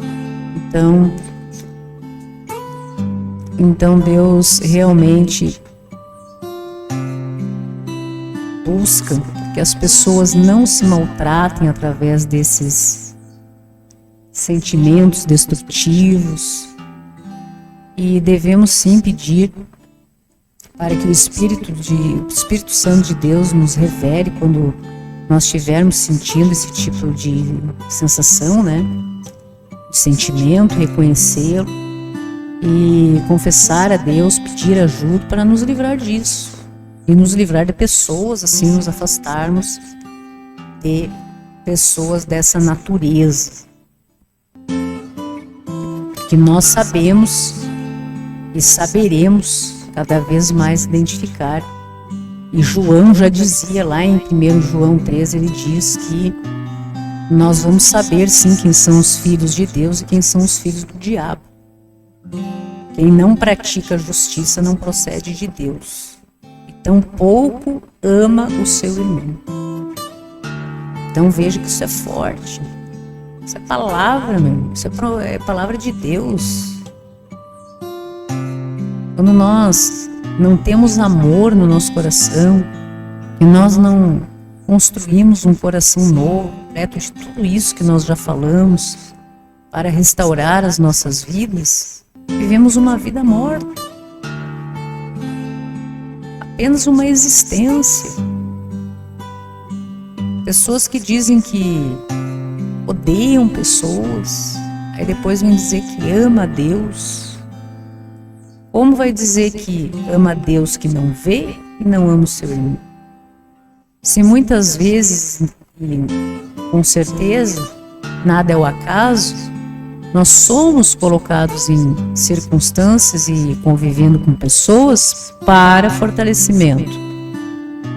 Então Deus realmente busca que as pessoas não se maltratem através desses sentimentos destrutivos, e devemos sim pedir para que o Espírito Santo de Deus nos revele quando nós estivermos sentindo esse tipo de sensação, né? De sentimento, reconhecê-lo e confessar a Deus, pedir ajuda para nos livrar disso e nos livrar de pessoas, assim nos afastarmos de pessoas dessa natureza. Que nós sabemos e saberemos cada vez mais identificar. E João já dizia lá em 1 João 3, ele diz que nós vamos saber sim quem são os filhos de Deus e quem são os filhos do diabo. Quem não pratica a justiça não procede de Deus, e tampouco ama o seu irmão. Então veja que isso é forte. Isso é palavra, meu. Isso é palavra de Deus. Quando nós não temos amor no nosso coração, e nós não construímos um coração novo, completo de tudo isso que nós já falamos, para restaurar as nossas vidas, vivemos uma vida morta. Apenas uma existência. Pessoas que dizem que odeiam pessoas, aí depois vem dizer que ama a Deus. Como vai dizer que ama a Deus que não vê e não ama o seu irmão? Se muitas vezes, e com certeza, nada é o acaso, nós somos colocados em circunstâncias e convivendo com pessoas para fortalecimento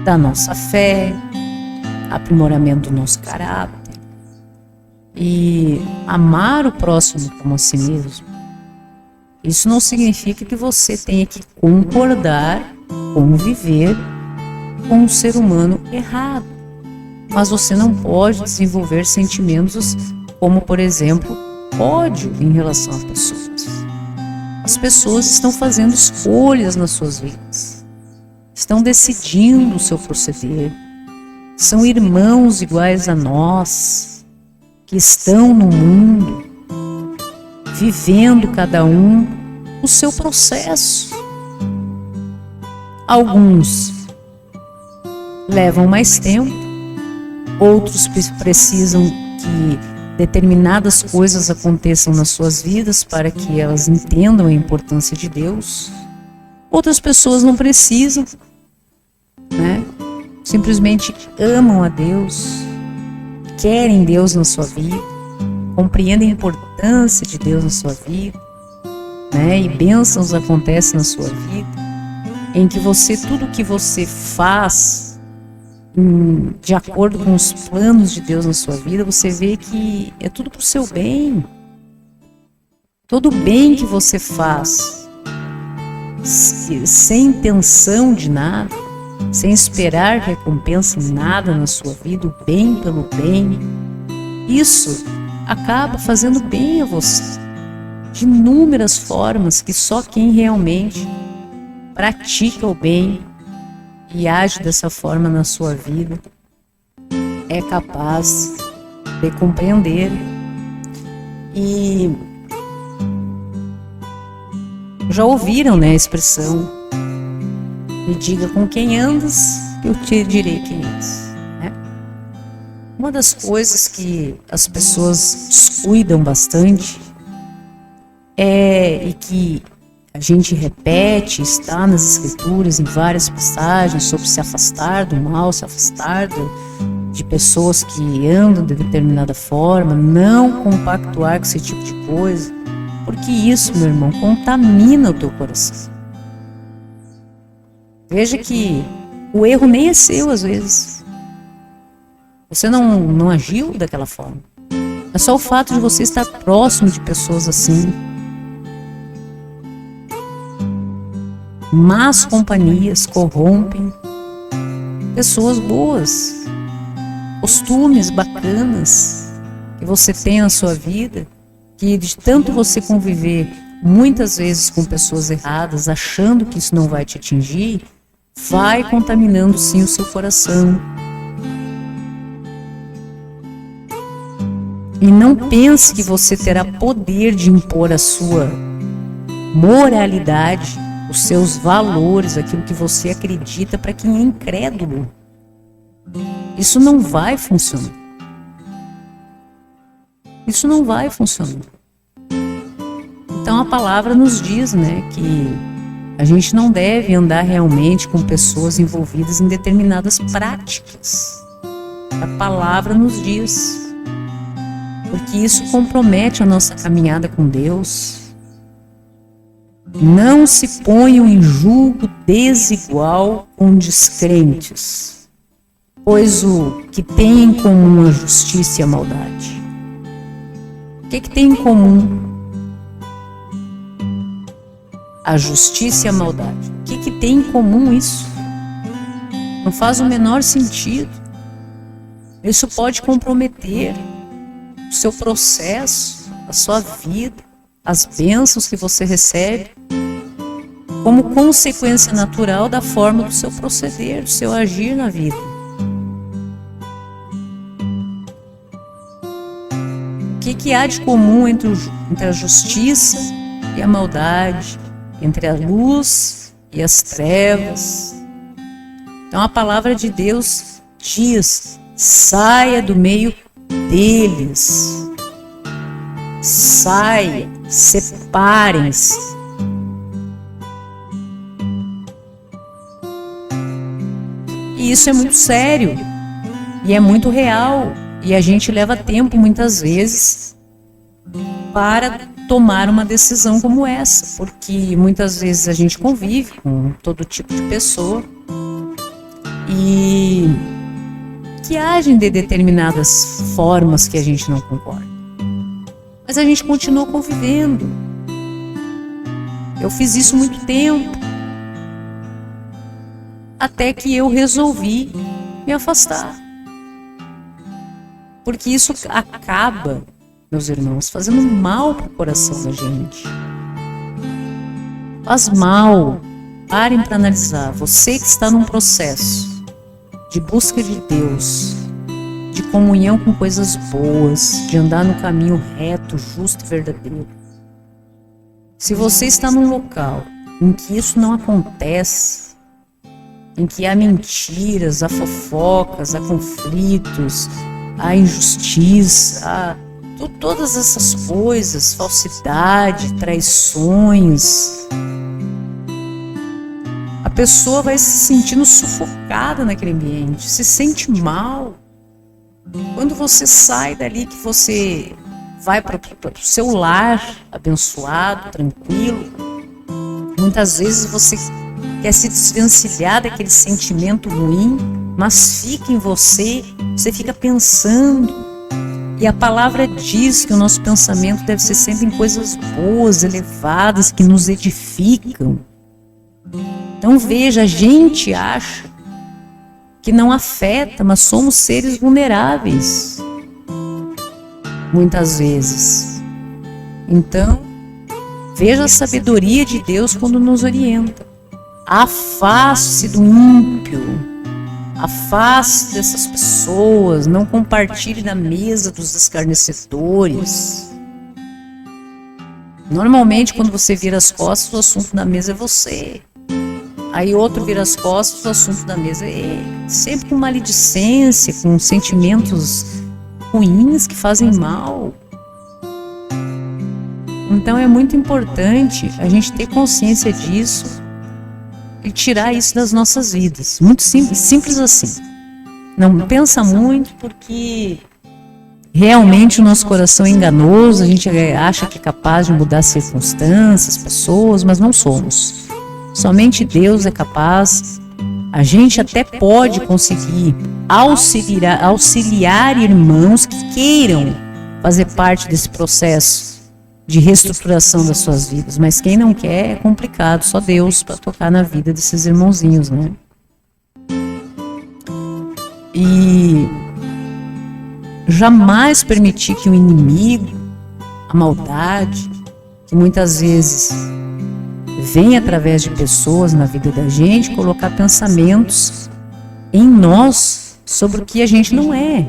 da nossa fé, aprimoramento do nosso caráter e amar o próximo como a si mesmo. Isso não significa que você tenha que concordar, conviver com um ser humano errado, mas você não pode desenvolver sentimentos como, por exemplo, ódio em relação a pessoas. As pessoas estão fazendo escolhas nas suas vidas, estão decidindo o seu proceder, são irmãos iguais a nós, que estão no mundo, vivendo cada um o seu processo. Alguns levam mais tempo, outros precisam que determinadas coisas aconteçam nas suas vidas para que elas entendam a importância de Deus. Outras pessoas não precisam, né? Simplesmente amam a Deus, querem Deus na sua vida, compreendem a importância de Deus na sua vida, né? E bênçãos acontecem na sua vida, em que tudo que você faz de acordo com os planos de Deus na sua vida, você vê que é tudo para o seu bem. Todo bem que você faz, sem intenção de nada, sem esperar recompensa em nada na sua vida, o bem pelo bem, isso acaba fazendo bem a você, de inúmeras formas que só quem realmente pratica o bem e age dessa forma na sua vida é capaz de compreender. E já ouviram, né, a expressão: me diga com quem andas, eu te direi quem és, né? Uma das coisas que as pessoas descuidam bastante e que a gente repete, está nas escrituras, em várias passagens, sobre se afastar do mal, se afastar de pessoas que andam de determinada forma, não compactuar com esse tipo de coisa, porque isso, meu irmão, contamina o teu coração. Veja que o erro nem é seu às vezes. Você não agiu daquela forma. É só o fato de você estar próximo de pessoas assim. Más companhias corrompem pessoas boas, costumes bacanas que você tem na sua vida, que de tanto você conviver muitas vezes com pessoas erradas, achando que isso não vai te atingir, vai contaminando sim o seu coração. E não pense que você terá poder de impor a sua moralidade, os seus valores, aquilo que você acredita para quem é incrédulo. Isso não vai funcionar. Isso não vai funcionar. Então a palavra nos diz, né, que a gente não deve andar realmente com pessoas envolvidas em determinadas práticas. A palavra nos diz. Porque isso compromete a nossa caminhada com Deus. Não se ponham em julgo desigual com descrentes, pois o que tem em comum a justiça e a maldade? O que tem em comum a justiça e a maldade? O que tem em comum isso? Não faz o menor sentido. Isso pode comprometer o seu processo, a sua vida, as bênçãos que você recebe, como consequência natural da forma do seu proceder, do seu agir na vida. O que há de comum entre a justiça e a maldade, entre a luz e as trevas? Então a palavra de Deus diz: saia do meio deles. Saia, separem-se. E isso é muito sério e é muito real, e a gente leva tempo muitas vezes para tomar uma decisão como essa, porque muitas vezes a gente convive com todo tipo de pessoa e que agem de determinadas formas que a gente não concorda. Mas a gente continua convivendo. Eu fiz isso muito tempo, até que eu resolvi me afastar. Porque isso acaba, meus irmãos, fazendo mal para o coração da gente. Faz mal. Parem para analisar. Você que está num processo de busca de Deus, de comunhão com coisas boas, de andar no caminho reto, justo e verdadeiro. Se você está num local em que isso não acontece, em que há mentiras, há fofocas, há conflitos, há injustiça, há todas essas coisas, falsidade, traições, a pessoa vai se sentindo sufocada naquele ambiente, se sente mal. Quando você sai dali, que você vai para o seu lar abençoado, tranquilo, muitas vezes você quer se desvencilhar daquele sentimento ruim, mas fica em você, você fica pensando. E a palavra diz que o nosso pensamento deve ser sempre em coisas boas, elevadas, que nos edificam. Então veja, a gente acha que não afeta, mas somos seres vulneráveis, muitas vezes. Então, veja a sabedoria de Deus quando nos orienta. Afaste-se do ímpio. Afaste dessas pessoas, não compartilhe da mesa dos escarnecedores. Normalmente, quando você vira as costas, o assunto da mesa é você. Aí outro vira as costas, o assunto da mesa é sempre com maledicência, com sentimentos ruins que fazem mal. Então é muito importante a gente ter consciência disso e tirar isso das nossas vidas. Muito simples, simples assim. Não pensa muito, porque realmente o nosso coração é enganoso, a gente acha que é capaz de mudar circunstâncias, pessoas, mas não somos. Somente Deus é capaz. A gente até pode conseguir auxiliar irmãos que queiram fazer parte desse processo de reestruturação das suas vidas, mas quem não quer é complicado, só Deus para tocar na vida desses irmãozinhos, né? E jamais permitir que o inimigo, a maldade, que muitas vezes vem através de pessoas na vida da gente, colocar pensamentos em nós sobre o que a gente não é.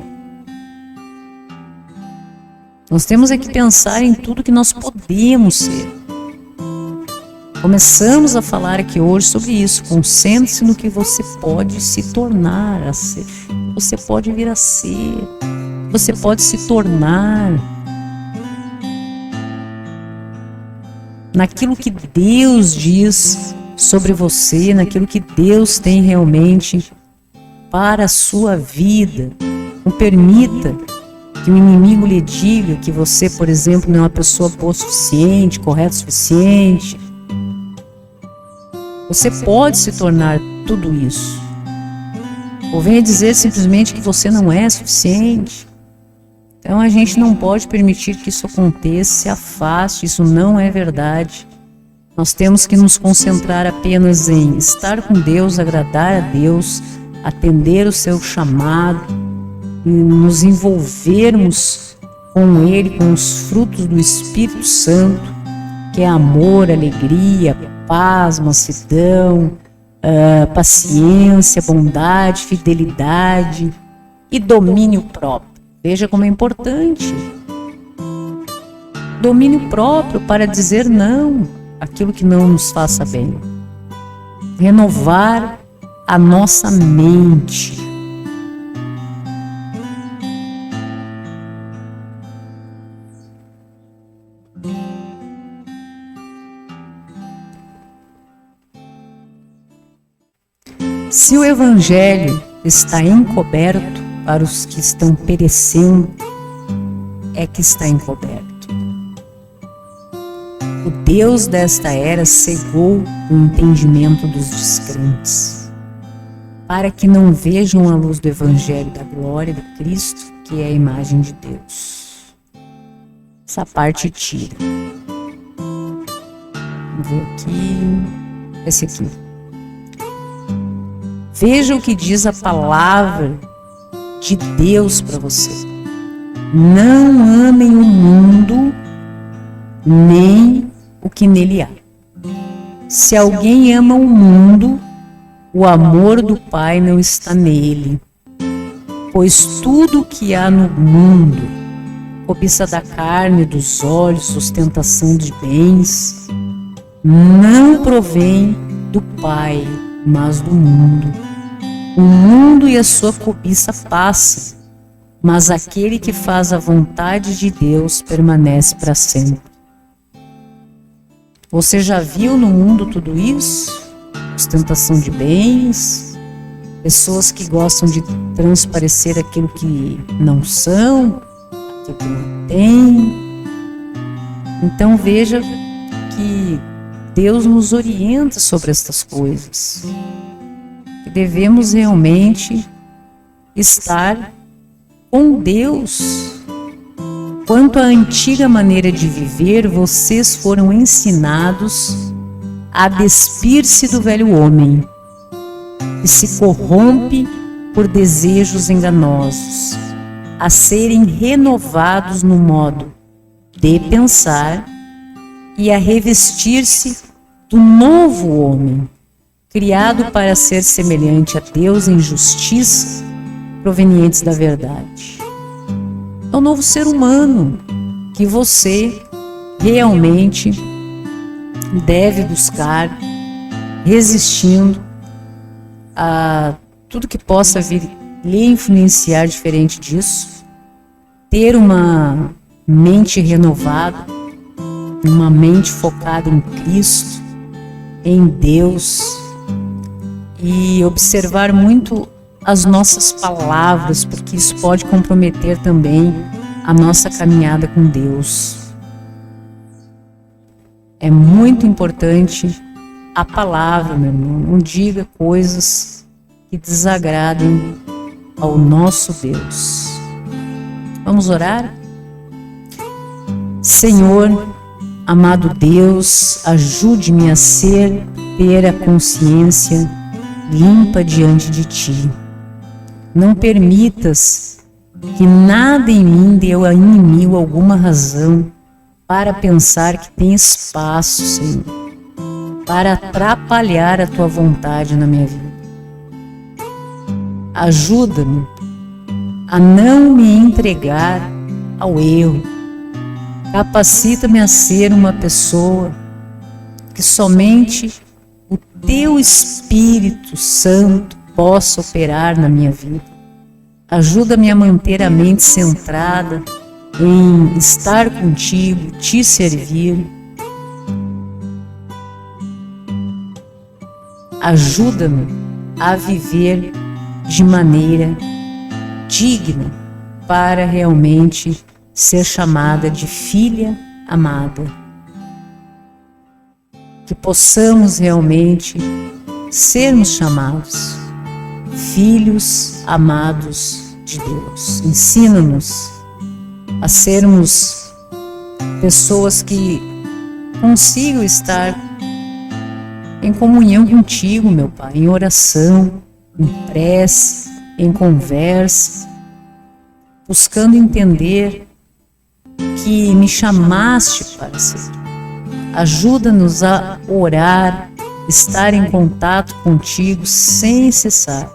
Nós temos é que pensar em tudo que nós podemos ser. Começamos a falar aqui hoje sobre isso. Concentre-se no que você pode se tornar a ser. Você pode vir a ser. Você pode se tornar. Naquilo que Deus diz sobre você, naquilo que Deus tem realmente para a sua vida. Não permita que o inimigo lhe diga que você, por exemplo, não é uma pessoa boa o suficiente, correta o suficiente. Você pode se tornar tudo isso. Ou venha dizer simplesmente que você não é suficiente. Então a gente não pode permitir que isso aconteça, se afaste, isso não é verdade. Nós temos que nos concentrar apenas em estar com Deus, agradar a Deus, atender o seu chamado, e nos envolvermos com Ele, com os frutos do Espírito Santo, que é amor, alegria, paz, mansidão, paciência, bondade, fidelidade e domínio próprio. Veja como é importante. Domínio próprio para dizer não àquilo que não nos faça bem. Renovar a nossa mente. Se o Evangelho está encoberto para os que estão perecendo, é que está encoberto. O Deus desta era cegou o entendimento dos descrentes, para que não vejam a luz do Evangelho da glória de Cristo, que é a imagem de Deus. Essa parte tira. Vamos ver aqui. Esse aqui. Veja o que diz a palavra de Deus para você. Não amem o mundo, nem o que nele há. Se alguém ama o mundo, o amor do Pai não está nele. Pois tudo o que há no mundo, cobiça da carne, dos olhos, ostentação de bens, não provém do Pai, mas do mundo. O mundo e a sua cobiça passam, mas aquele que faz a vontade de Deus permanece para sempre. Você já viu no mundo tudo isso? Ostentação de bens, pessoas que gostam de transparecer aquilo que não são, aquilo que não têm. Então veja que Deus nos orienta sobre estas coisas, que devemos realmente estar com Deus. Quanto à antiga maneira de viver, vocês foram ensinados a despir-se do velho homem, que se corrompe por desejos enganosos, a serem renovados no modo de pensar e a revestir-se do novo homem, criado para ser semelhante a Deus em justiça, provenientes da verdade. É o novo ser humano que você realmente deve buscar, resistindo a tudo que possa vir lhe influenciar diferente disso, ter uma mente renovada, uma mente focada em Cristo, em Deus, e observar muito as nossas palavras, porque isso pode comprometer também a nossa caminhada com Deus. É muito importante a palavra, meu irmão. Não diga coisas que desagradem ao nosso Deus. Vamos orar? Senhor, amado Deus, ajude-me a ter a consciência limpa diante de Ti. Não permitas que nada em mim dê a inimigo alguma razão para pensar que tem espaço, Senhor, para atrapalhar a Tua vontade na minha vida. Ajuda-me a não me entregar ao erro. Capacita-me a ser uma pessoa que somente o Teu Espírito Santo possa operar na minha vida. Ajuda-me a manter a mente centrada em estar contigo, Te servir. Ajuda-me a viver de maneira digna para realmente ser chamada de filha amada. Que possamos realmente sermos chamados filhos amados de Deus. Ensina-nos a sermos pessoas que consigam estar em comunhão contigo, meu Pai, em oração, em prece, em conversa, buscando entender que me chamaste para ser. Ajuda-nos a orar, estar em contato contigo sem cessar,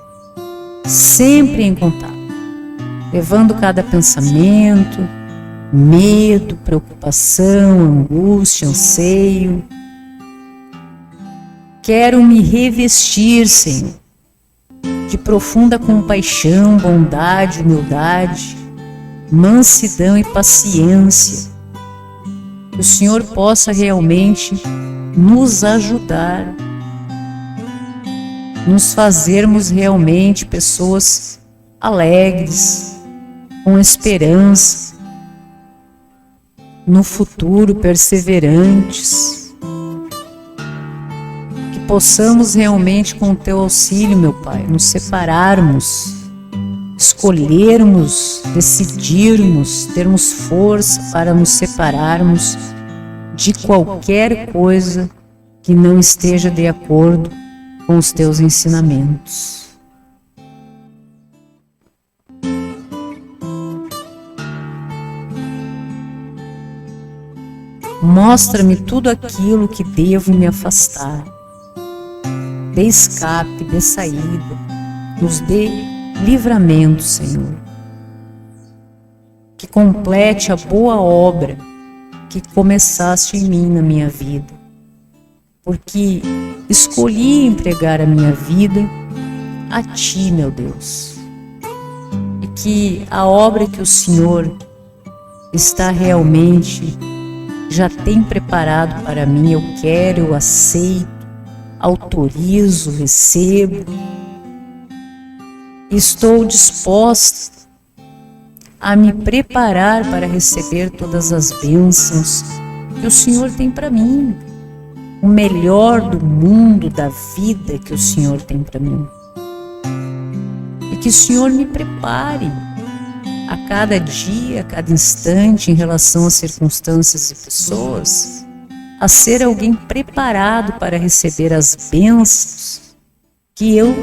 sempre em contato, levando cada pensamento, medo, preocupação, angústia, anseio. Quero me revestir, Senhor, de profunda compaixão, bondade, humildade, mansidão e paciência. Que o Senhor possa realmente nos ajudar, nos fazermos realmente pessoas alegres, com esperança, no futuro perseverantes. Que possamos realmente, com o Teu auxílio, meu Pai, nos separarmos, escolhermos, decidirmos, termos força para nos separarmos de qualquer coisa que não esteja de acordo com os Teus ensinamentos. Mostra-me tudo aquilo que devo me afastar. Dê escape, dê saída, nos dê livramento, Senhor. Que complete a boa obra que começaste em mim, na minha vida. Porque escolhi entregar a minha vida a Ti, meu Deus. E que a obra que o Senhor está realmente, já tem preparado para mim, eu quero, eu aceito, autorizo, recebo. Estou disposta a me preparar para receber todas as bênçãos que o Senhor tem para mim, o melhor do mundo, da vida que o Senhor tem para mim. E que o Senhor me prepare a cada dia, a cada instante, em relação às circunstâncias e pessoas, a ser alguém preparado para receber as bênçãos que eu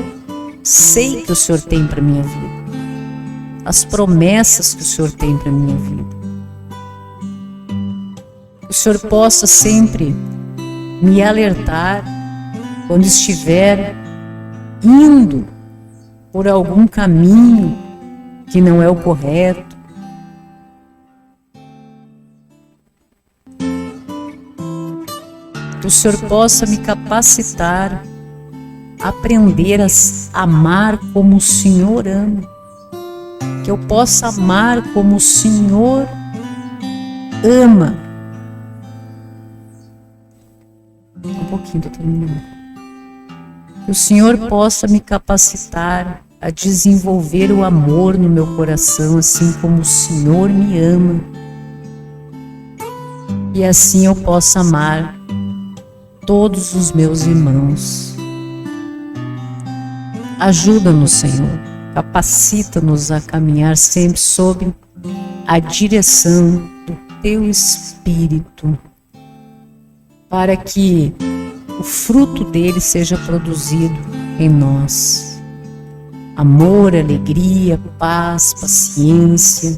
sei que o Senhor tem para minha vida, as promessas que o Senhor tem para minha vida. Que o Senhor possa sempre me alertar quando estiver indo por algum caminho que não é o correto. Que o Senhor possa me capacitar a aprender a amar como o Senhor ama. Que eu possa amar como o Senhor ama. Um pouquinho, estou terminando. Que o Senhor possa me capacitar a desenvolver o amor no meu coração, assim como o Senhor me ama. E assim eu possa amar todos os meus irmãos. Ajuda-nos, Senhor. Capacita-nos a caminhar sempre sob a direção do Teu Espírito, para que o fruto dele seja produzido em nós. Amor, alegria, paz, paciência,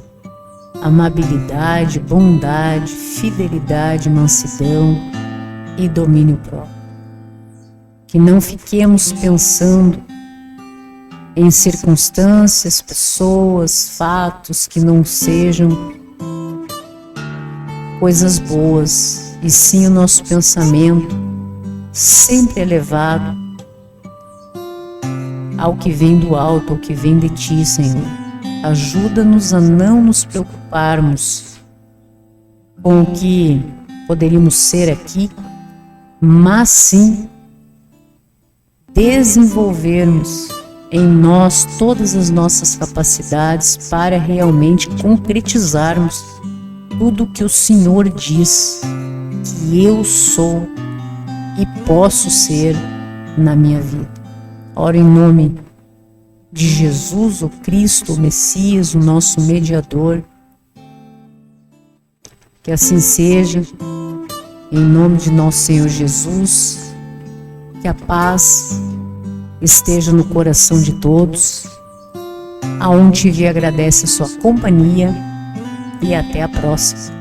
amabilidade, bondade, fidelidade, mansidão e domínio próprio. Que não fiquemos pensando em circunstâncias, pessoas, fatos que não sejam coisas boas, e sim o nosso pensamento sempre elevado ao que vem do alto, ao que vem de Ti, Senhor. Ajuda-nos a não nos preocuparmos com o que poderíamos ser aqui, mas sim desenvolvermos em nós todas as nossas capacidades para realmente concretizarmos tudo que o Senhor diz que eu sou e posso ser na minha vida. Oro em nome de Jesus, o Cristo, o Messias, o nosso mediador. Que assim seja, em nome de nosso Senhor Jesus. Que a paz esteja no coração de todos. Aonde te vi, agradece a sua companhia e até a próxima.